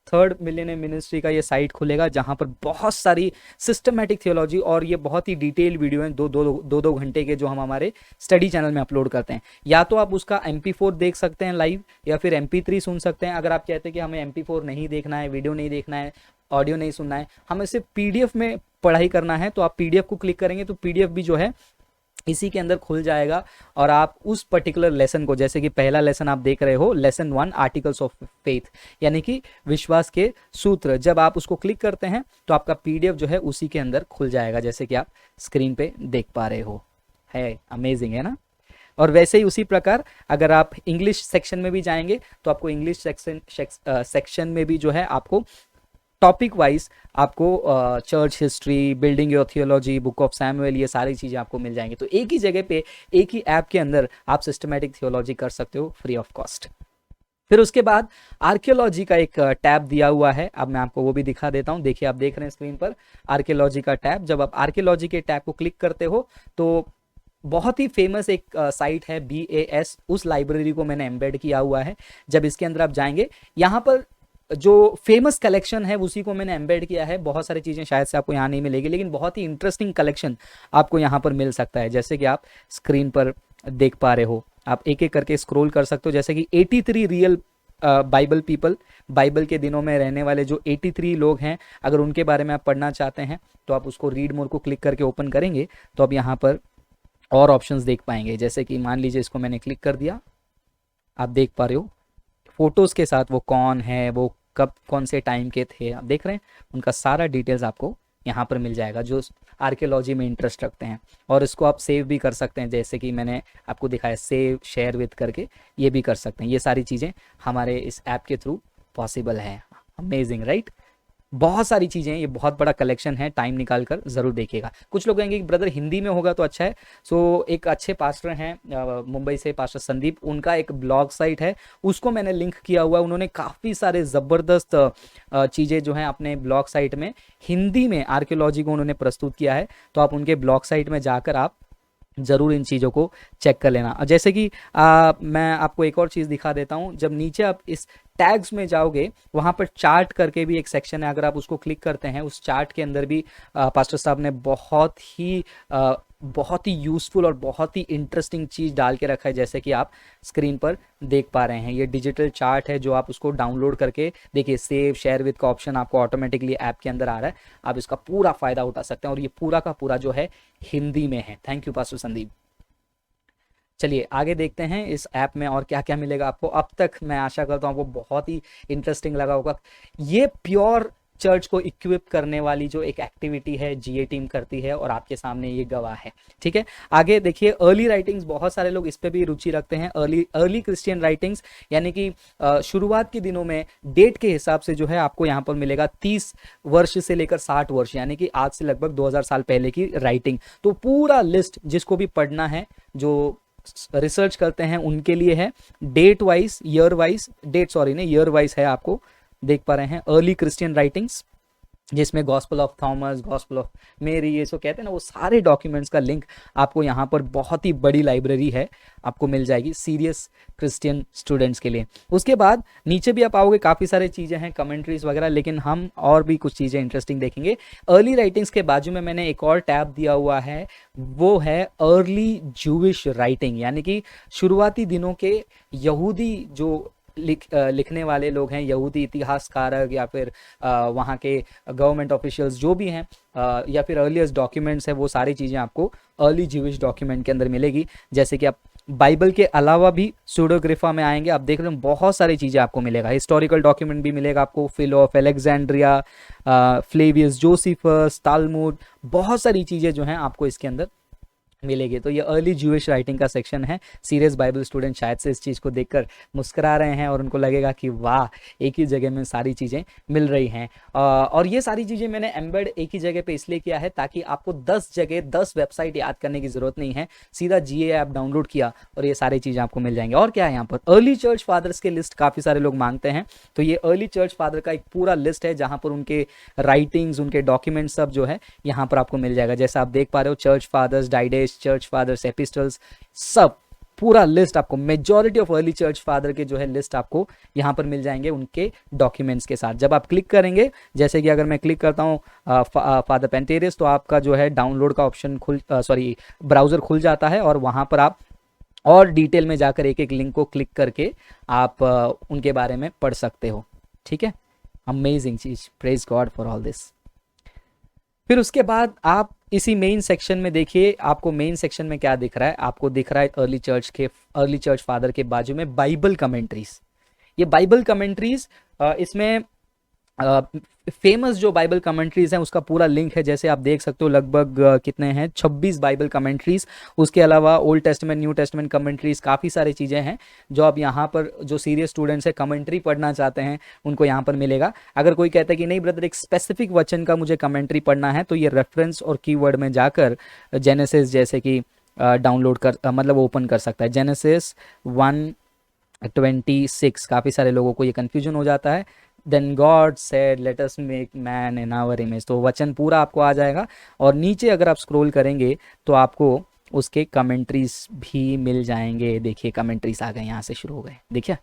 थर्ड मिलेनियम मिनिस्ट्री का ये साइट खुलेगा जहाँ पर बहुत सारी सिस्टमैटिक थियोलॉजी और ये बहुत ही डिटेल वीडियो हैं, दो घंटे के जो हम हमारे स्टडी चैनल में अपलोड करते हैं। या तो आप उसका MP4 देख सकते हैं लाइव या फिर MP3 सुन सकते हैं। अगर आप कहते हैं कि हमें MP4 नहीं देखना है, वीडियो नहीं देखना है, ऑडियो नहीं सुनना है, हमें सिर्फ PDF में पढ़ाई करना है तो आप PDF को क्लिक करेंगे तो PDF भी जो है इसी के अंदर खुल जाएगा और आप उस पर्टिकुलर लेसन को, जैसे कि पहला लेसन आप देख रहे हो, लेसन 1 आर्टिकल्स ऑफ फेथ, यानी कि विश्वास के सूत्र, जब आप उसको क्लिक करते हैं तो आपका पीडीएफ जो है उसी के अंदर खुल जाएगा, जैसे कि आप स्क्रीन पे देख पा रहे हो। है अमेजिंग है ना। और वैसे ही उसी प्रकार अगर आप इंग्लिश सेक्शन में भी जाएंगे तो आपको इंग्लिश सेक्शन में भी जो है आपको टॉपिक वाइज आपको church history, building your theology, book of Samuel, ये सारी चीज़ें आपको मिल जाएंगी। तो एक ही जगह पे, एक ही ऐप के अंदर आप सिस्टमैटिक थियोलॉजी कर सकते हो फ्री ऑफ कॉस्ट। फिर उसके बाद आर्कियोलॉजी का एक टैब दिया हुआ है, अब मैं आपको वो भी दिखा देता हूँ। देखिए, आप देख रहे हैं स्क्रीन पर आर्कियोलॉजी का टैब। जब आप आर्कियोलॉजी के टैब को क्लिक करते हो तो बहुत ही फेमस एक साइट है BAS, उस लाइब्रेरी को मैंने एम्बेड किया हुआ है। जब इसके अंदर आप जाएंगे, यहाँ पर जो फेमस कलेक्शन है उसी को मैंने एम्बेड किया है। बहुत सारी चीज़ें शायद से आपको यहाँ नहीं मिलेगी, लेकिन बहुत ही इंटरेस्टिंग कलेक्शन आपको यहाँ पर मिल सकता है, जैसे कि आप स्क्रीन पर देख पा रहे हो। आप एक एक करके स्क्रॉल कर सकते हो, जैसे कि 83 रियल बाइबल पीपल, बाइबल के दिनों में रहने वाले जो 83 लोग हैं, अगर उनके बारे में आप पढ़ना चाहते हैं तो आप उसको रीड मोर को क्लिक करके ओपन करेंगे तो आप यहाँ पर और ऑप्शंस देख पाएंगे। जैसे कि मान लीजिए इसको मैंने क्लिक कर दिया, आप देख पा रहे हो फोटोज़ के साथ वो कौन है, वो कब कौन से टाइम के थे, आप देख रहे हैं, उनका सारा डिटेल्स आपको यहाँ पर मिल जाएगा जो आर्कियोलॉजी में इंटरेस्ट रखते हैं। और इसको आप सेव भी कर सकते हैं, जैसे कि मैंने आपको दिखाया सेव शेयर विद करके, ये भी कर सकते हैं। ये सारी चीज़ें हमारे इस ऐप के थ्रू पॉसिबल है। Amazing right. बहुत सारी चीज़ें, ये बहुत बड़ा कलेक्शन है, टाइम निकाल कर ज़रूर देखिएगा। कुछ लोग कहेंगे कि ब्रदर हिंदी में होगा तो अच्छा है। सो एक अच्छे पास्टर हैं मुंबई से, पास्टर संदीप, उनका एक ब्लॉग साइट है, उसको मैंने लिंक किया हुआ है। उन्होंने काफ़ी सारे ज़बरदस्त चीज़ें जो हैं अपने ब्लॉग साइट में हिंदी में आर्कियोलॉजी को उन्होंने प्रस्तुत किया है। तो आप उनके ब्लॉग साइट में जाकर आप ज़रूर इन चीज़ों को चेक कर लेना। जैसे कि मैं आपको एक और चीज़ दिखा देता हूँ। जब नीचे आप इस टैग्स में जाओगे, वहाँ पर चार्ट करके भी एक सेक्शन है, अगर आप उसको क्लिक करते हैं, उस चार्ट के अंदर भी पास्टर साहब ने बहुत ही यूज़फुल और बहुत ही इंटरेस्टिंग चीज़ डाल के रखा है, जैसे कि आप स्क्रीन पर देख पा रहे हैं। ये डिजिटल चार्ट है जो आप उसको डाउनलोड करके देखिए, सेव शेयर विद का ऑप्शन आपको ऑटोमेटिकली ऐप के अंदर आ रहा है। आप इसका पूरा फ़ायदा उठा सकते हैं और ये पूरा का पूरा जो है हिंदी में है। Thank you pastor Sandeep. चलिए आगे देखते हैं इस ऐप में और क्या क्या मिलेगा आपको। अब तक मैं आशा करता हूँ आपको बहुत ही इंटरेस्टिंग लगा होगा। ये प्योर चर्च को इक्विप करने वाली जो एक एक्टिविटी है GA टीम करती है और आपके सामने ये गवाह है। ठीक है, आगे देखिए अर्ली राइटिंग्स, बहुत सारे लोग इस पे भी रुचि रखते हैं। अर्ली क्रिश्चियन राइटिंग्स, यानी कि शुरुआत के दिनों में डेट के हिसाब से जो है आपको यहाँ पर मिलेगा 30 वर्ष से लेकर 60 वर्ष, यानी कि आज से लगभग 2000 साल पहले की राइटिंग। तो पूरा लिस्ट जिसको भी पढ़ना है, जो रिसर्च करते हैं उनके लिए है। Date wise, year wise, date sorry नहीं, ईयर वाइज है, आपको देख पा रहे हैं अर्ली क्रिश्चियन राइटिंग्स, जिसमें gospel of Thomas, gospel of Mary, ये सो कहते हैं ना, वो सारे डॉक्यूमेंट्स का लिंक आपको यहाँ पर, बहुत ही बड़ी लाइब्रेरी है, आपको मिल जाएगी सीरियस क्रिश्चियन स्टूडेंट्स के लिए। उसके बाद नीचे भी आप आओगे, काफ़ी सारी चीज़ें हैं, कमेंट्रीज वगैरह, लेकिन हम और भी कुछ चीज़ें इंटरेस्टिंग देखेंगे। अर्ली राइटिंग्स के बाजू में मैंने एक और टैब दिया हुआ है, वो है अर्ली जूविश राइटिंग, यानी कि शुरुआती दिनों के यहूदी जो लिखने वाले लोग हैं, यहूदी इतिहासकारक या फिर वहाँ के गवर्नमेंट ऑफिशियल्स जो भी हैं, या फिर अर्लीस्ट डॉक्यूमेंट्स है, वो सारी चीज़ें आपको अर्ली ज्यूइश डॉक्यूमेंट के अंदर मिलेगी। जैसे कि आप बाइबल के अलावा भी सूडोग्राफा में आएंगे, आप देख रहे हो बहुत सारी चीज़ें आपको मिलेगा। हिस्टोरिकल डॉक्यूमेंट भी मिलेगा आपको, फिलो ऑफ एलेक्जेंड्रिया, फ्लेवियस जोसिफस, तालमुड, बहुत सारी चीज़ें जो हैं आपको इसके अंदर मिलेगी। तो ये अर्ली ज्यूइश राइटिंग का सेक्शन है। सीरियस बाइबल स्टूडेंट शायद से इस चीज़ को देखकर मुस्कुरा रहे हैं और उनको लगेगा कि वाह, एक ही जगह में सारी चीज़ें मिल रही हैं। और ये सारी चीज़ें मैंने एम्बेड एक ही जगह पे इसलिए किया है ताकि आपको 10 जगह 10 वेबसाइट याद करने की ज़रूरत नहीं है। सीधा GA ऐप डाउनलोड किया और ये सारी चीज़ें आपको मिल जाएंगी। और क्या है यहाँ पर, अर्ली चर्च फादर्स के लिस्ट काफ़ी सारे लोग मांगते हैं, तो ये अर्ली चर्च फादर का एक पूरा लिस्ट है जहाँ पर उनके राइटिंग्स, उनके डॉक्यूमेंट्स सब जो है यहाँ पर आपको मिल जाएगा। जैसा आप देख पा रहे हो, चर्च फादर्स, डाइडेस, चर्च फादर्स, एपिस्टल्स, सब पूरा लिस्ट आपको, majority of early church father के जो है लिस्ट आपको यहाँ पर मिल जाएंगे उनके डॉक्यूमेंट्स के साथ। जब आप क्लिक करेंगे, जैसे कि अगर मैं क्लिक करता हूँ फादर पेंटेरियस, तो आपका जो है डाउनलोड का ऑप्शन ब्राउज़र खुल जाता है और वहाँ पर आप और डिटेल में जाकर एक एक लिंक को क्लिक करके आप उनके बारे में पढ़ सकते हो। ठीक है, amazing cheese, praise God for all this. फिर उसके बाद आप इसी मेन सेक्शन में देखिए, आपको मेन सेक्शन में क्या दिख रहा है, आपको दिख रहा है अर्ली चर्च फादर के बाजू में बाइबल कमेंट्रीज। ये बाइबल कमेंट्रीज, इसमें फेमस जो बाइबल कमेंट्रीज हैं उसका पूरा लिंक है, जैसे आप देख सकते हो लगभग कितने हैं, 26 बाइबल कमेंट्रीज। उसके अलावा old testament, new testament commentaries, काफ़ी सारी चीज़ें हैं जो आप यहाँ पर, जो सीरियस स्टूडेंट्स है कमेंट्री पढ़ना चाहते हैं उनको यहाँ पर मिलेगा। अगर कोई कहता है कि नहीं ब्रदर एक स्पेसिफिक वचन का मुझे कमेंट्री पढ़ना है, तो ये रेफरेंस और कीवर्ड में जाकर जेनेसिस जैसे कि डाउनलोड कर मतलब ओपन कर सकता है। जेनेसिस 1:26, काफ़ी सारे लोगों को ये कन्फ्यूजन हो जाता है। Then God said let us make man in our image, तो वचन पूरा आपको आ जाएगा। और नीचे अगर आप स्क्रॉल करेंगे तो आपको उसके कमेंट्रीज भी मिल जाएंगे। देखिए कमेंट्रीज आ गए, यहाँ से शुरू हो गए, देखिए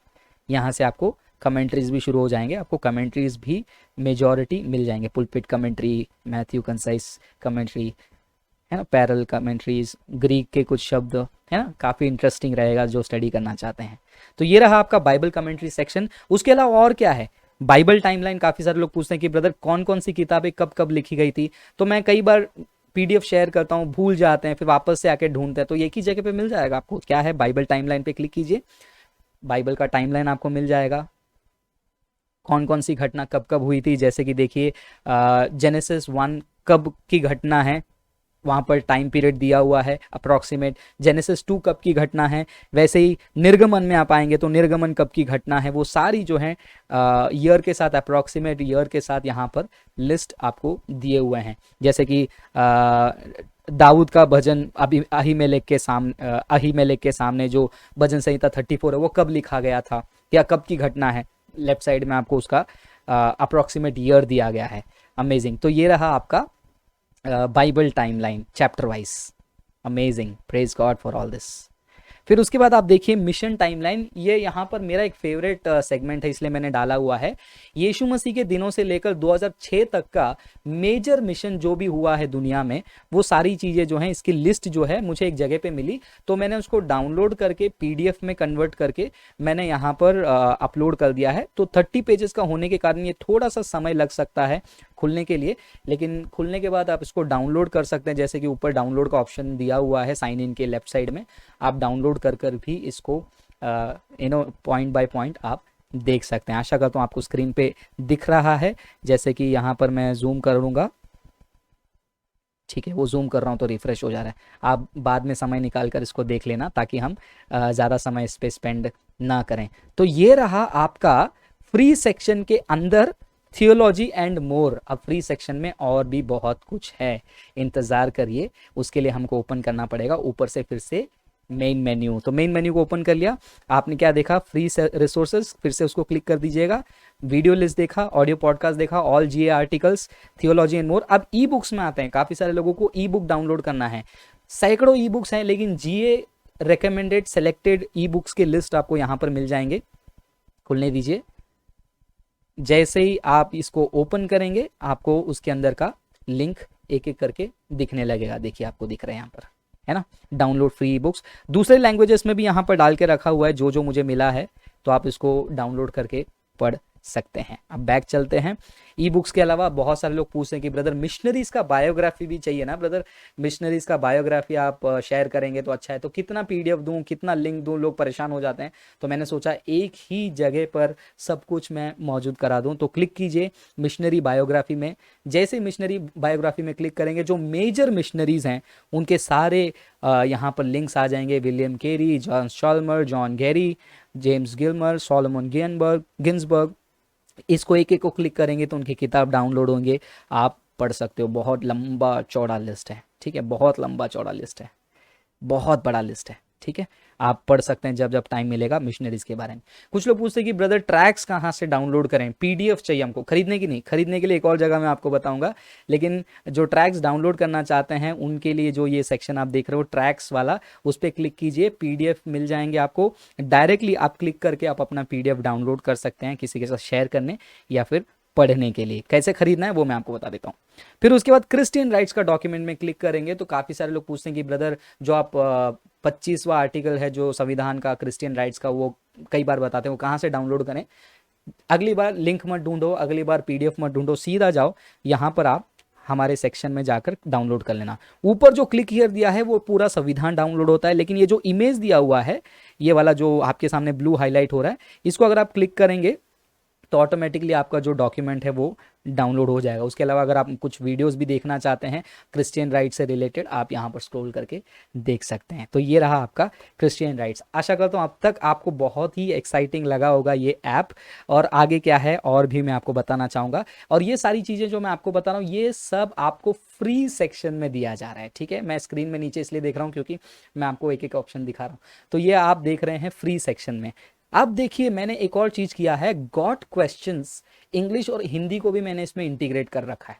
यहाँ से आपको कमेंट्रीज भी शुरू हो जाएंगे, आपको कमेंट्रीज भी मेजॉरिटी मिल जाएंगे। पुलपिट कमेंट्री, मैथ्यू कंसाइस कमेंट्री, है ना, पैरल कमेंट्रीज, ग्रीक के कुछ शब्द, है ना, काफ़ी इंटरेस्टिंग रहेगा जो स्टडी करना चाहते हैं। तो ये रहा आपका बाइबल कमेंट्री सेक्शन। उसके अलावा और क्या है, बाइबल टाइमलाइन। काफ़ी सारे लोग पूछते हैं कि ब्रदर कौन कौन सी किताबें कब कब लिखी गई थी, तो मैं कई बार पीडीएफ शेयर करता हूँ, भूल जाते हैं, फिर वापस से आके ढूंढते हैं, तो एक ही जगह पे मिल जाएगा आपको। क्या है, बाइबल टाइमलाइन पे क्लिक कीजिए, बाइबल का टाइमलाइन आपको मिल जाएगा, कौन कौन सी घटना कब कब हुई थी। जैसे कि देखिए जेनेसिस 1 कब की घटना है, वहाँ पर टाइम पीरियड दिया हुआ है अप्रॉक्सीमेट। जेनेसिस 2 कब की घटना है, वैसे ही निर्गमन में आप आएंगे तो निर्गमन कब की घटना है, वो सारी जो है ईयर के साथ, अप्रॉक्सीमेट ईयर के साथ यहाँ पर लिस्ट आपको दिए हुए हैं। जैसे कि दाऊद का भजन अहीमेलेक के सामने जो भजन संहिता 34 है वो कब लिखा गया था, या कब की घटना है, लेफ्ट साइड में आपको उसका अप्रॉक्सीमेट ईयर दिया गया है। अमेजिंग। तो ये रहा आपका Bible timeline chapter wise. Amazing, praise God for all this. फिर उसके बाद आप देखिए मिशन टाइमलाइन। ये यहाँ पर मेरा एक फेवरेट सेगमेंट है, इसलिए मैंने डाला हुआ है। यीशु मसीह के दिनों से लेकर 2006 तक का मेजर मिशन जो भी हुआ है दुनिया में, वो सारी चीज़ें जो हैं, इसकी लिस्ट जो है मुझे एक जगह पे मिली, तो मैंने उसको डाउनलोड करके पीडीएफ में कन्वर्ट करके मैंने यहाँ पर अपलोड कर दिया है। तो 30 पेजेस का होने के कारण ये थोड़ा सा समय लग सकता है खुलने के लिए, लेकिन खुलने के बाद आप इसको डाउनलोड कर सकते हैं। जैसे कि ऊपर डाउनलोड का ऑप्शन दिया हुआ है साइन इन के लेफ्ट साइड में, आप डाउनलोड कर भी इसको पॉइंट बाय पॉइंट आप देख सकते हैं। आशा करता हूँ आपको स्क्रीन पे दिख रहा है। जैसे कि यहाँ पर मैं जूम करूँगा, ठीक है, वो जूम कर रहा हूँ तो रिफ्रेश हो जा रहा है। आप बाद में समय निकाल कर इसको देख लेना, ताकि हम ज़्यादा समय इस पर स्पेंड ना करें। तो ये रहा आपका फ्री सेक्शन के अंदर थियोलॉजी एंड मोर। अब फ्री सेक्शन में और भी बहुत कुछ है, इंतज़ार करिए, उसके लिए हमको ओपन करना पड़ेगा ऊपर से फिर से मेन मेन्यू। तो मेन मेन्यू को ओपन कर लिया, आपने क्या देखा, फ्री रिसोर्सेज, फिर से उसको क्लिक कर दीजिएगा। वीडियो लिस्ट देखा, ऑडियो पॉडकास्ट देखा, all GA articles, theology and more. अब ई बुक्स में आते हैं। काफ़ी सारे लोगों को ई बुक डाउनलोड करना है, सैकड़ों ई बुक्स हैं, लेकिन जीए रिकमेंडेड सेलेक्टेड ई बुक्स के लिस्ट आपको यहाँ पर मिल जाएंगे। खुलने दीजिए, जैसे ही आप इसको ओपन करेंगे आपको उसके अंदर का लिंक एक एक करके दिखने लगेगा। देखिए आपको दिख रहा है यहाँ पर, है ना, डाउनलोड फ्री बुक्स। दूसरे लैंग्वेजेस में भी यहाँ पर डाल के रखा हुआ है, जो जो मुझे मिला है, तो आप इसको डाउनलोड करके पढ़ सकते हैं। अब बैक चलते हैं। ई बुक्स के अलावा बहुत सारे लोग पूछते हैं कि ब्रदर मिशनरीज का बायोग्राफी भी चाहिए ना, ब्रदर मिशनरीज का बायोग्राफी आप शेयर करेंगे तो अच्छा है, तो कितना पीडीएफ दूं, कितना लिंक दूं, लोग परेशान हो जाते हैं। तो मैंने सोचा एक ही जगह पर सब कुछ मैं मौजूद करा दूं। तो क्लिक कीजिए मिशनरी बायोग्राफी में। जैसे मिशनरी बायोग्राफी में क्लिक करेंगे, जो मेजर मिशनरीज हैं उनके सारे यहाँ पर लिंक्स आ जाएंगे। William Carey, John Scholmer, John Gary, James Gilmour, Solomon Ginsburg. इसको एक एक को क्लिक करेंगे तो उनकी किताब डाउनलोड होंगे, आप पढ़ सकते हो। बहुत लंबा चौड़ा लिस्ट है, ठीक है, बहुत लंबा चौड़ा लिस्ट है, बहुत बड़ा लिस्ट है, ठीक है, आप पढ़ सकते हैं जब जब टाइम मिलेगा मिशनरीज के बारे में। कुछ लोग पूछते हैं कि ब्रदर ट्रैक्स कहाँ से डाउनलोड करें, पीडीएफ चाहिए हमको, खरीदने की नहीं, खरीदने के लिए एक और जगह मैं आपको बताऊंगा। लेकिन जो ट्रैक्स डाउनलोड करना चाहते हैं उनके लिए जो ये सेक्शन आप देख रहे हो ट्रैक्स वाला, उस पर क्लिक कीजिए, पीडीएफ मिल जाएंगे आपको। डायरेक्टली आप क्लिक करके आप अपना पीडीएफ डाउनलोड कर सकते हैं किसी के साथ शेयर करने या फिर पढ़ने के लिए। कैसे खरीदना है वो मैं आपको बता देता हूँ। फिर उसके बाद क्रिश्चियन राइट्स का डॉक्यूमेंट में क्लिक करेंगे तो काफ़ी सारे लोग पूछते हैं कि ब्रदर जो आप 25वां आर्टिकल है जो संविधान का क्रिश्चियन राइट्स का, वो कई बार बताते हैं, वो कहाँ से डाउनलोड करें। अगली बार लिंक मत ढूंढो, अगली बार पीडीएफ मत ढूंढो, सीधा जाओ यहाँ पर, आप हमारे सेक्शन में जाकर डाउनलोड कर लेना। ऊपर जो क्लिक हियर दिया है वो पूरा संविधान डाउनलोड होता है, लेकिन ये जो इमेज दिया हुआ है, ये वाला जो आपके सामने ब्लू हाईलाइट हो रहा है, इसको अगर आप क्लिक करेंगे तो ऑटोमेटिकली आपका जो डॉक्यूमेंट है वो डाउनलोड हो जाएगा। उसके अलावा अगर आप कुछ वीडियोस भी देखना चाहते हैं क्रिश्चियन राइट्स से रिलेटेड, आप यहाँ पर स्क्रॉल करके देख सकते हैं। तो ये रहा आपका क्रिश्चियन राइट्स। आशा करता हूँ अब तक आपको बहुत ही एक्साइटिंग लगा होगा ये ऐप, और आगे क्या है और भी मैं आपको बताना चाहूँगा। और ये सारी चीज़ें जो मैं आपको बता रहा हूँ ये सब आपको फ्री सेक्शन में दिया जा रहा है, ठीक है। मैं स्क्रीन में नीचे इसलिए देख रहा हूँ क्योंकि मैं आपको एक एक ऑप्शन दिखा रहा हूँ। तो ये आप देख रहे हैं फ्री सेक्शन में। अब देखिए मैंने एक और चीज़ किया है, गॉट क्वेश्चंस, इंग्लिश और हिंदी को भी मैंने इसमें इंटीग्रेट कर रखा है।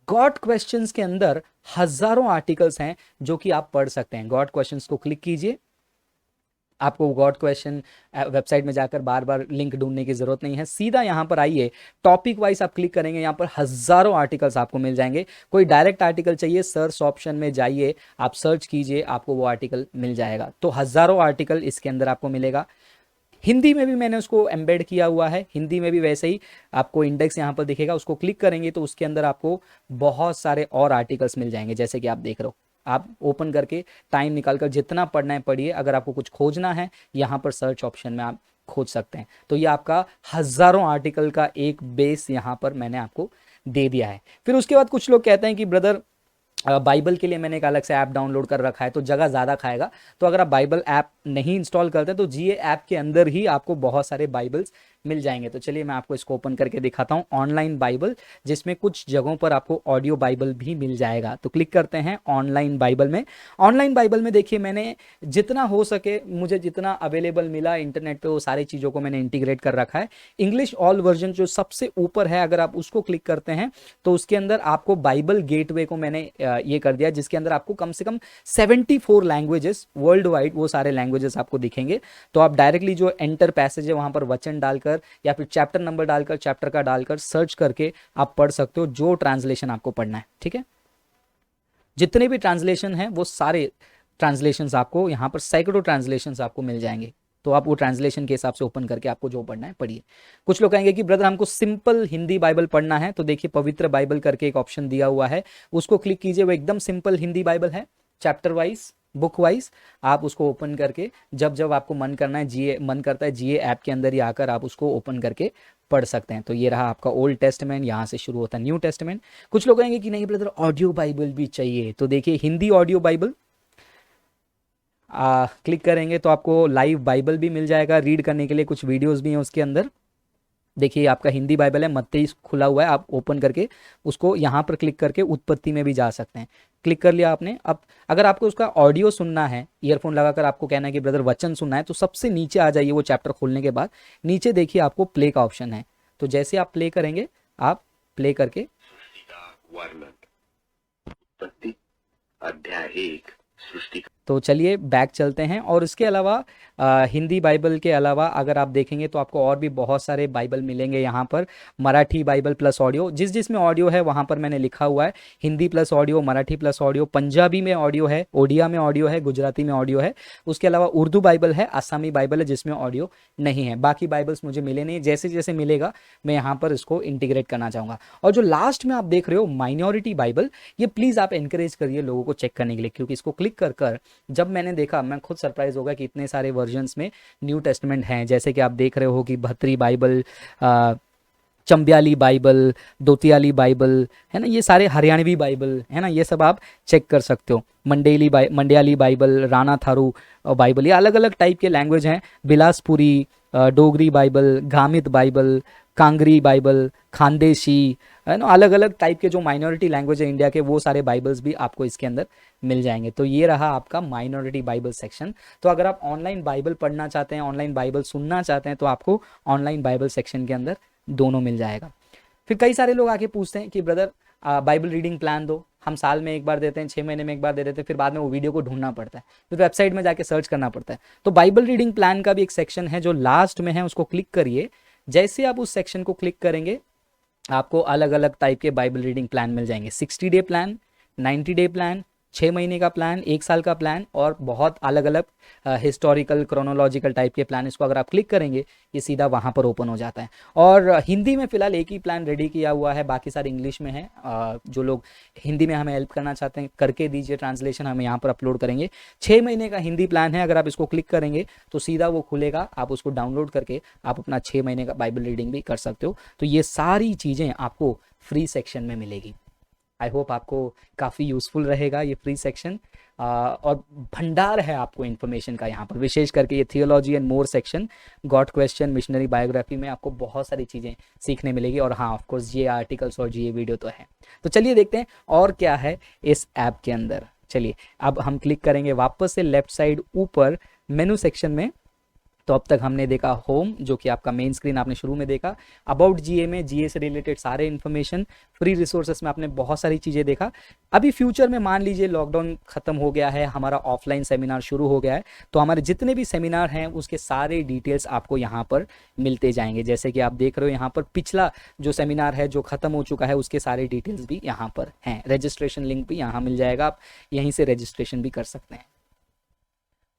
गॉट क्वेश्चंस के अंदर हजारों आर्टिकल्स हैं जो कि आप पढ़ सकते हैं। गॉट क्वेश्चंस को क्लिक कीजिए, आपको गॉट क्वेश्चन वेबसाइट में जाकर बार बार लिंक ढूंढने की जरूरत नहीं है, सीधा यहाँ पर आइए, टॉपिक वाइज आप क्लिक करेंगे, यहाँ पर हजारों आर्टिकल्स आपको मिल जाएंगे। कोई डायरेक्ट आर्टिकल चाहिए, सर्च ऑप्शन में जाइए, आप सर्च कीजिए, आपको वो आर्टिकल मिल जाएगा। तो हजारों आर्टिकल इसके अंदर आपको मिलेगा। हिंदी में भी मैंने उसको एम्बेड किया हुआ है, हिंदी में भी वैसे ही आपको इंडेक्स यहाँ पर दिखेगा, उसको क्लिक करेंगे तो उसके अंदर आपको बहुत सारे और आर्टिकल्स मिल जाएंगे, जैसे कि आप देख रहे हो। आप ओपन करके टाइम निकालकर जितना पढ़ना है पढ़िए। अगर आपको कुछ खोजना है यहाँ पर सर्च ऑप्शन में आप खोज सकते हैं। तो ये आपका हजारों आर्टिकल का एक बेस यहाँ पर मैंने आपको दे दिया है। फिर उसके बाद कुछ लोग कहते हैं कि ब्रदर बाइबल के लिए मैंने एक अलग से ऐप डाउनलोड कर रखा है तो जगह ज़्यादा खाएगा। तो अगर आप बाइबल ऐप नहीं इंस्टॉल करते तो जीए ऐप के अंदर ही आपको बहुत सारे बाइबल्स मिल जाएंगे। तो चलिए मैं आपको इसको ओपन करके दिखाता हूँ, ऑनलाइन बाइबल, जिसमें कुछ जगहों पर आपको ऑडियो बाइबल भी मिल जाएगा। तो क्लिक करते हैं ऑनलाइन बाइबल में। ऑनलाइन बाइबल में देखिए मैंने जितना हो सके, मुझे जितना अवेलेबल मिला इंटरनेट पे, वो सारी चीज़ों को मैंने इंटीग्रेट कर रखा है। इंग्लिश ऑल वर्जन जो सबसे ऊपर है, अगर आप उसको क्लिक करते हैं तो उसके अंदर आपको बाइबल गेटवे को मैंने ये कर दिया, जिसके अंदर आपको कम से कम 74 लैंग्वेजेस वर्ल्ड वाइड, वो सारे लैंग्वेजेस आपको दिखेंगे। तो आप डायरेक्टली जो एंटर पैसेज है वहां पर वचन डालकर या फिर चैप्टर नंबर डालकर, चैप्टर का डालकर सर्च करके आप पढ़ सकते हो जो ट्रांसलेशन आपको पढ़ना है, ठीक है। जितने भी ट्रांसलेशन हैं वो सारे ट्रांसलेशंस आपको यहाँ पर सैकड़ों ट्रांसलेशंस आपको मिल जाएंगे। तो आप वो ट्रांसलेशन के हिसाब से ओपन करके आपको जो पढ़ना है पढ़िए। कुछ लोग कहेंगे कि ब्रदर हमको सिंपल हिंदी बाइबल पढ़ना है, तो देखिए पवित्र बाइबल करके एक ऑप्शन दिया हुआ है, उसको क्लिक कीजिए। वो एकदम सिंपल हिंदी बाइबल है, चैप्टर वाइज, बुक वाइज। आप उसको ओपन करके जब जब आपको मन करना है, मन करता है जीए ऐप के अंदर ही आकर आप उसको ओपन करके पढ़ सकते हैं। तो ये रहा आपका ओल्ड टेस्टमेंट, यहाँ से शुरू होता है न्यू टेस्टमेंट। कुछ लोग कहेंगे कि नहीं ब्रदर ऑडियो बाइबल भी चाहिए, तो देखिए हिंदी ऑडियो बाइबल क्लिक करेंगे तो आपको लाइव बाइबल भी मिल जाएगा, रीड करने के लिए कुछ वीडियोस भी हैं उसके अंदर। देखिए आपका हिंदी बाइबल है, मत्ती खुला हुआ है, आप ओपन करके उसको यहाँ पर क्लिक करके उत्पत्ति में भी जा सकते हैं। क्लिक कर लिया आपने। अब अगर आपको उसका ऑडियो सुनना है, ईयरफोन लगाकर आपको कहना है कि ब्रदर वचन सुनना है, तो सबसे नीचे आ जाइए, वो चैप्टर खोलने के बाद नीचे देखिए आपको प्ले का ऑप्शन है। तो जैसे आप प्ले करेंगे, आप प्ले करके वर्णन, उत्पत्ति अध्याय 1 सृष्टि। तो चलिए बैक चलते हैं। और इसके अलावा हिंदी बाइबल के अलावा अगर आप देखेंगे तो आपको और भी बहुत सारे बाइबल मिलेंगे यहाँ पर। मराठी बाइबल प्लस ऑडियो, जिस जिसमें ऑडियो है वहाँ पर मैंने लिखा हुआ है, Hindi plus audio, Marathi plus audio, Punjabi में ऑडियो है, ओडिया में ऑडियो है, गुजराती में ऑडियो है। उसके अलावा उर्दू बाइबल है, आसामी बाइबल है जिसमें ऑडियो नहीं है। बाकी बाइबल्स मुझे मिले नहीं, जैसे जैसे मिलेगा मैं यहाँ पर इसको इंटीग्रेट करना चाहूँगा। और जो लास्ट में आप देख रहे हो माइनॉरिटी बाइबल, ये प्लीज़ आप इंकरेज करिए लोगों को चेक करने के लिए, क्योंकि इसको क्लिक कर जब मैंने देखा मैं खुद सरप्राइज हो गया कि इतने सारे वर्जन्स में न्यू टेस्टमेंट हैं। जैसे कि आप देख रहे हो कि Bhatri Bible, Chambiyali Bible, दोतियाली Bible है ना, ये सारे हरियाणवी बाइबल है ना, ये सब आप चेक कर सकते हो। मंडियाली बाइबल, राणा थारू बाइबल, ये अलग अलग टाइप के लैंग्वेज हैं। Bilaspuri, Dogri Bible, Gamit Bible, Kangri Bible, Khandeshi, है ना, अलग अलग टाइप के जो माइनॉरिटी लैंग्वेज है इंडिया के, वो सारे बाइबल्स भी आपको इसके अंदर मिल जाएंगे। तो ये रहा आपका माइनॉरिटी बाइबल सेक्शन। तो अगर आप ऑनलाइन बाइबल पढ़ना चाहते हैं, ऑनलाइन बाइबल सुनना चाहते हैं, तो आपको ऑनलाइन बाइबल सेक्शन के अंदर दोनों मिल जाएगा। फिर कई सारे लोग आके पूछते हैं कि ब्रदर बाइबल रीडिंग प्लान दो, हम साल में एक बार देते हैं, 6 महीने में एक बार दे देते हैं, फिर बाद में वो वीडियो को ढूंढना पड़ता है, फिर वेबसाइट में जाके सर्च करना पड़ता है। तो बाइबल रीडिंग प्लान का भी एक सेक्शन है जो लास्ट में है, उसको क्लिक करिए। जैसे आप उस सेक्शन को क्लिक करेंगे आपको अलग अलग टाइप के बाइबल रीडिंग प्लान मिल जाएंगे। 60 डे प्लान, 90 डे प्लान, 6 महीने का प्लान, 1 साल का प्लान और बहुत अलग अलग हिस्टोरिकल क्रोनोलॉजिकल टाइप के प्लान, इसको अगर आप क्लिक करेंगे ये सीधा वहाँ पर ओपन हो जाता है। और हिंदी में फ़िलहाल एक ही प्लान रेडी किया हुआ है, बाकी सारे इंग्लिश में है। जो लोग हिंदी में हमें हेल्प करना चाहते हैं करके दीजिए, ट्रांसलेशन हम यहाँ पर अपलोड करेंगे। 6 महीने का हिंदी प्लान है, अगर आप इसको क्लिक करेंगे तो सीधा वो खुलेगा, आप उसको डाउनलोड करके आप अपना 6 महीने का बाइबल रीडिंग भी कर सकते हो। तो ये सारी चीज़ें आपको फ्री सेक्शन में मिलेगी। आई होप आपको काफ़ी यूज़फुल रहेगा ये फ्री सेक्शन। और भंडार है आपको इन्फॉर्मेशन का यहाँ पर, विशेष करके ये theology and more section, God question, missionary biography में आपको बहुत सारी चीज़ें सीखने मिलेगी। और हाँ, ऑफ कोर्स ये आर्टिकल्स और ये वीडियो तो है। तो चलिए देखते हैं और क्या है इस ऐप के अंदर। चलिए अब हम क्लिक करेंगे वापस से लेफ्ट साइड ऊपर मेनू सेक्शन में। तो अब तक हमने देखा होम, जो कि आपका मेन स्क्रीन आपने शुरू में देखा। अबाउट जीए में जीए से रिलेटेड सारे इन्फॉर्मेशन, फ्री रिसोर्सेस में आपने बहुत सारी चीज़ें देखा। अभी फ्यूचर में मान लीजिए लॉकडाउन खत्म हो गया है, हमारा ऑफलाइन सेमिनार शुरू हो गया है, तो हमारे जितने भी सेमिनार हैं उसके सारे डिटेल्स आपको यहाँ पर मिलते जाएंगे। जैसे कि आप देख रहे हो यहाँ पर पिछला जो सेमिनार है जो खत्म हो चुका है उसके सारे डिटेल्स भी यहाँ पर हैं। रजिस्ट्रेशन लिंक भी यहाँ मिल जाएगा, आप यहीं से रजिस्ट्रेशन भी कर सकते हैं।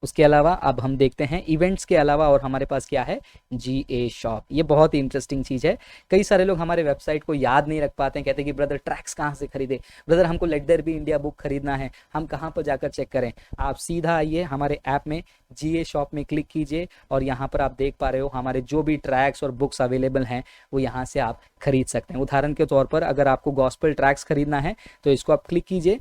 उसके अलावा अब हम देखते हैं इवेंट्स के अलावा और हमारे पास क्या है, जीए शॉप। ये बहुत ही इंटरेस्टिंग चीज़ है। कई सारे लोग हमारे वेबसाइट को याद नहीं रख पाते हैं, कहते हैं कि ब्रदर ट्रैक्स कहाँ से खरीदे, ब्रदर हमको let there be India book खरीदना है, हम कहाँ पर जाकर चेक करें। आप सीधा आइए हमारे ऐप में, जीए शॉप में क्लिक कीजिए और यहाँ पर आप देख पा रहे हो हमारे जो भी ट्रैक्स और बुक्स अवेलेबल हैं वो यहाँ से आप खरीद सकते हैं। उदाहरण के तौर पर अगर आपको गॉस्पेल ट्रैक्स खरीदना है तो इसको आप क्लिक कीजिए,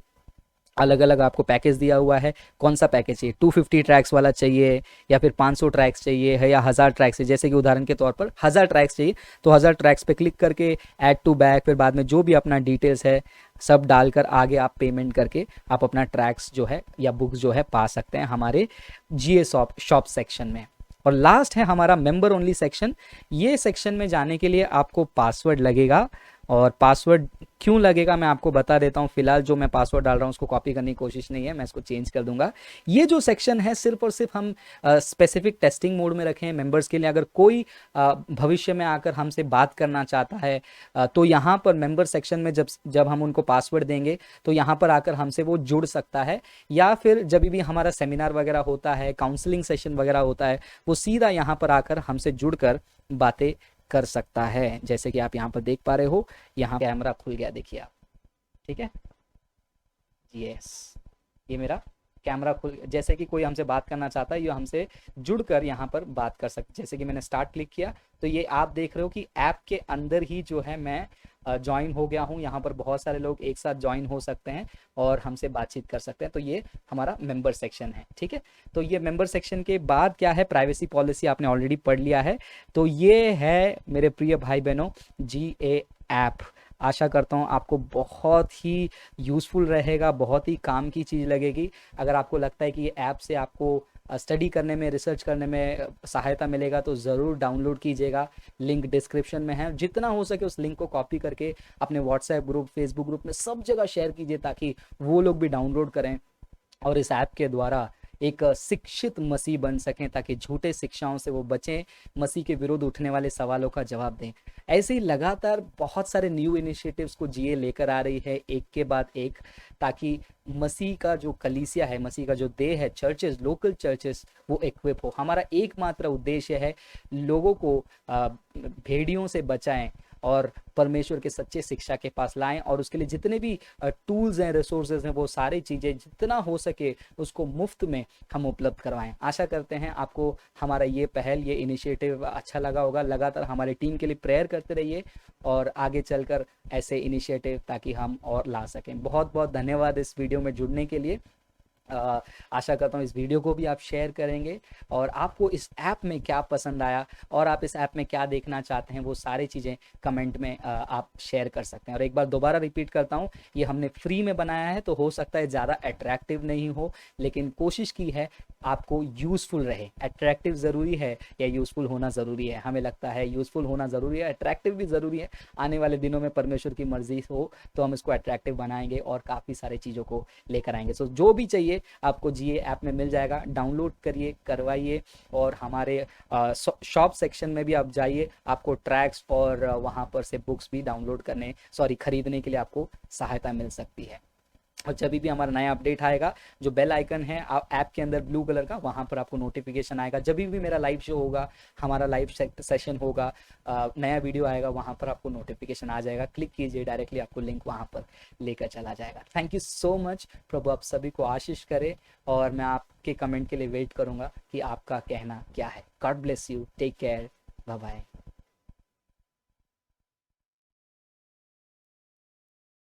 अलग अलग आपको पैकेज दिया हुआ है। कौन सा पैकेज चाहिए, 250 ट्रैक्स वाला चाहिए या फिर 500 ट्रैक्स चाहिए है या 1000 ट्रैक्स चाहिए। जैसे कि उदाहरण के तौर पर 1000 ट्रैक्स चाहिए तो 1000 ट्रैक्स पे क्लिक करके ऐड टू बैक, फिर बाद में जो भी अपना डिटेल्स है सब डालकर आगे आप पेमेंट करके आप अपना ट्रैक्स जो है या बुक्स जो है पा सकते हैं हमारे जीए शॉप सेक्शन में। और लास्ट है हमारा मेंबर ओनली सेक्शन। ये सेक्शन में जाने के लिए आपको पासवर्ड लगेगा, और पासवर्ड क्यों लगेगा मैं आपको बता देता हूँ। फिलहाल जो मैं पासवर्ड डाल रहा हूँ उसको कॉपी करने की कोशिश नहीं है, मैं इसको चेंज कर दूंगा। ये जो सेक्शन है सिर्फ और सिर्फ हम स्पेसिफिक टेस्टिंग मोड में रखे हैं मेंबर्स के लिए। अगर कोई भविष्य में आकर हमसे बात करना चाहता है तो यहाँ पर मेंबर सेक्शन में जब हम उनको पासवर्ड देंगे तो यहाँ पर आकर हमसे वो जुड़ सकता है, या फिर जब भी हमारा सेमिनार वगैरह होता है, काउंसलिंग सेशन वगैरह होता है, वो सीधा यहाँ पर आकर हमसे जुड़कर बातें कर सकता है। जैसे कि आप यहाँ पर देख पा रहे हो, यहाँ कैमरा खुल गया, देखिए आप, ठीक है, यस, ये मेरा कैमरा खुल, जैसे कि कोई हमसे बात करना चाहता है ये हमसे जुड़कर यहाँ पर बात कर सकते। जैसे कि मैंने स्टार्ट क्लिक किया तो ये आप देख रहे हो कि ऐप के अंदर ही जो है मैं ज्वाइन हो गया हूँ। यहाँ पर बहुत सारे लोग एक साथ ज्वाइन हो सकते हैं और हमसे बातचीत कर सकते हैं। तो ये हमारा मेंबर सेक्शन है, ठीक है। तो ये मेंबर सेक्शन के बाद क्या है, प्राइवेसी पॉलिसी आपने ऑलरेडी पढ़ लिया है। तो ये है मेरे प्रिय भाई बहनों जीए ऐप। आशा करता हूँ आपको बहुत ही यूज़फुल रहेगा, बहुत ही काम की चीज़ लगेगी। अगर आपको लगता है कि ये ऐप से आपको स्टडी करने में, रिसर्च करने में सहायता मिलेगा तो ज़रूर डाउनलोड कीजिएगा। लिंक डिस्क्रिप्शन में है, जितना हो सके उस लिंक को कॉपी करके अपने व्हाट्सएप ग्रुप, फेसबुक ग्रुप में सब जगह शेयर कीजिए ताकि वो लोग भी डाउनलोड करें और इस ऐप के द्वारा एक शिक्षित मसीह बन सकें, ताकि झूठे शिक्षाओं से वो बचें, मसीह के विरुद्ध उठने वाले सवालों का जवाब दें। ऐसे ही लगातार बहुत सारे न्यू इनिशिएटिव्स को जीए लेकर आ रही है एक के बाद एक, ताकि मसीह का जो कलीसिया है, मसीह का जो देह है, चर्चेस, लोकल चर्चेस, वो इक्विप हो। हमारा एकमात्र उद्देश्य है लोगों को भेड़ियों से बचाएं और परमेश्वर के सच्चे शिक्षा के पास लाएं, और उसके लिए जितने भी टूल्स हैं, रिसोर्सेज हैं, वो सारी चीज़ें जितना हो सके उसको मुफ्त में हम उपलब्ध करवाएं। आशा करते हैं आपको हमारा ये पहल, ये इनिशिएटिव अच्छा लगा होगा। लगातार हमारी टीम के लिए प्रेयर करते रहिए और आगे चलकर ऐसे इनिशिएटिव ताकि हम और ला सकें। बहुत बहुत धन्यवाद इस वीडियो में जुड़ने के लिए। आशा करता हूँ इस वीडियो को भी आप शेयर करेंगे, और आपको इस ऐप में क्या पसंद आया और आप इस ऐप में क्या देखना चाहते हैं वो सारी चीज़ें कमेंट में आप शेयर कर सकते हैं। और एक बार दोबारा रिपीट करता हूँ, ये हमने फ्री में बनाया है तो हो सकता है ज़्यादा अट्रैक्टिव नहीं हो, लेकिन कोशिश की है आपको यूज़फुल रहे। अट्रैक्टिव ज़रूरी है या यूज़फुल होना ज़रूरी है? हमें लगता है यूज़फुल होना ज़रूरी है, अट्रैक्टिव भी ज़रूरी है। आने वाले दिनों में परमेश्वर की मर्जी हो तो हम इसको अट्रैक्टिव बनाएंगे और काफ़ी सारी चीज़ों को लेकर आएंगे। सो जो भी चाहिए आपको जीए ऐप में मिल जाएगा, डाउनलोड करिए, करवाइए, और हमारे शॉप सेक्शन में भी आप जाइए, आपको ट्रैक्स और वहाँ पर से बुक्स भी डाउनलोड करने, खरीदने के लिए आपको सहायता मिल सकती है। और जब भी हमारा नया अपडेट आएगा, जो बेल आइकन है ऐप के अंदर ब्लू कलर का, वहाँ पर आपको नोटिफिकेशन आएगा। जब भी मेरा लाइव शो होगा, हमारा लाइव सेशन होगा, नया वीडियो आएगा, वहाँ पर आपको नोटिफिकेशन आ जाएगा। क्लिक कीजिए, डायरेक्टली आपको लिंक वहाँ पर लेकर चला जाएगा। Thank you so much. प्रभु आप सभी को आशीष करे, और मैं आपके कमेंट के लिए वेट करूँगा कि आपका कहना क्या है। God bless you, take care, bye bye.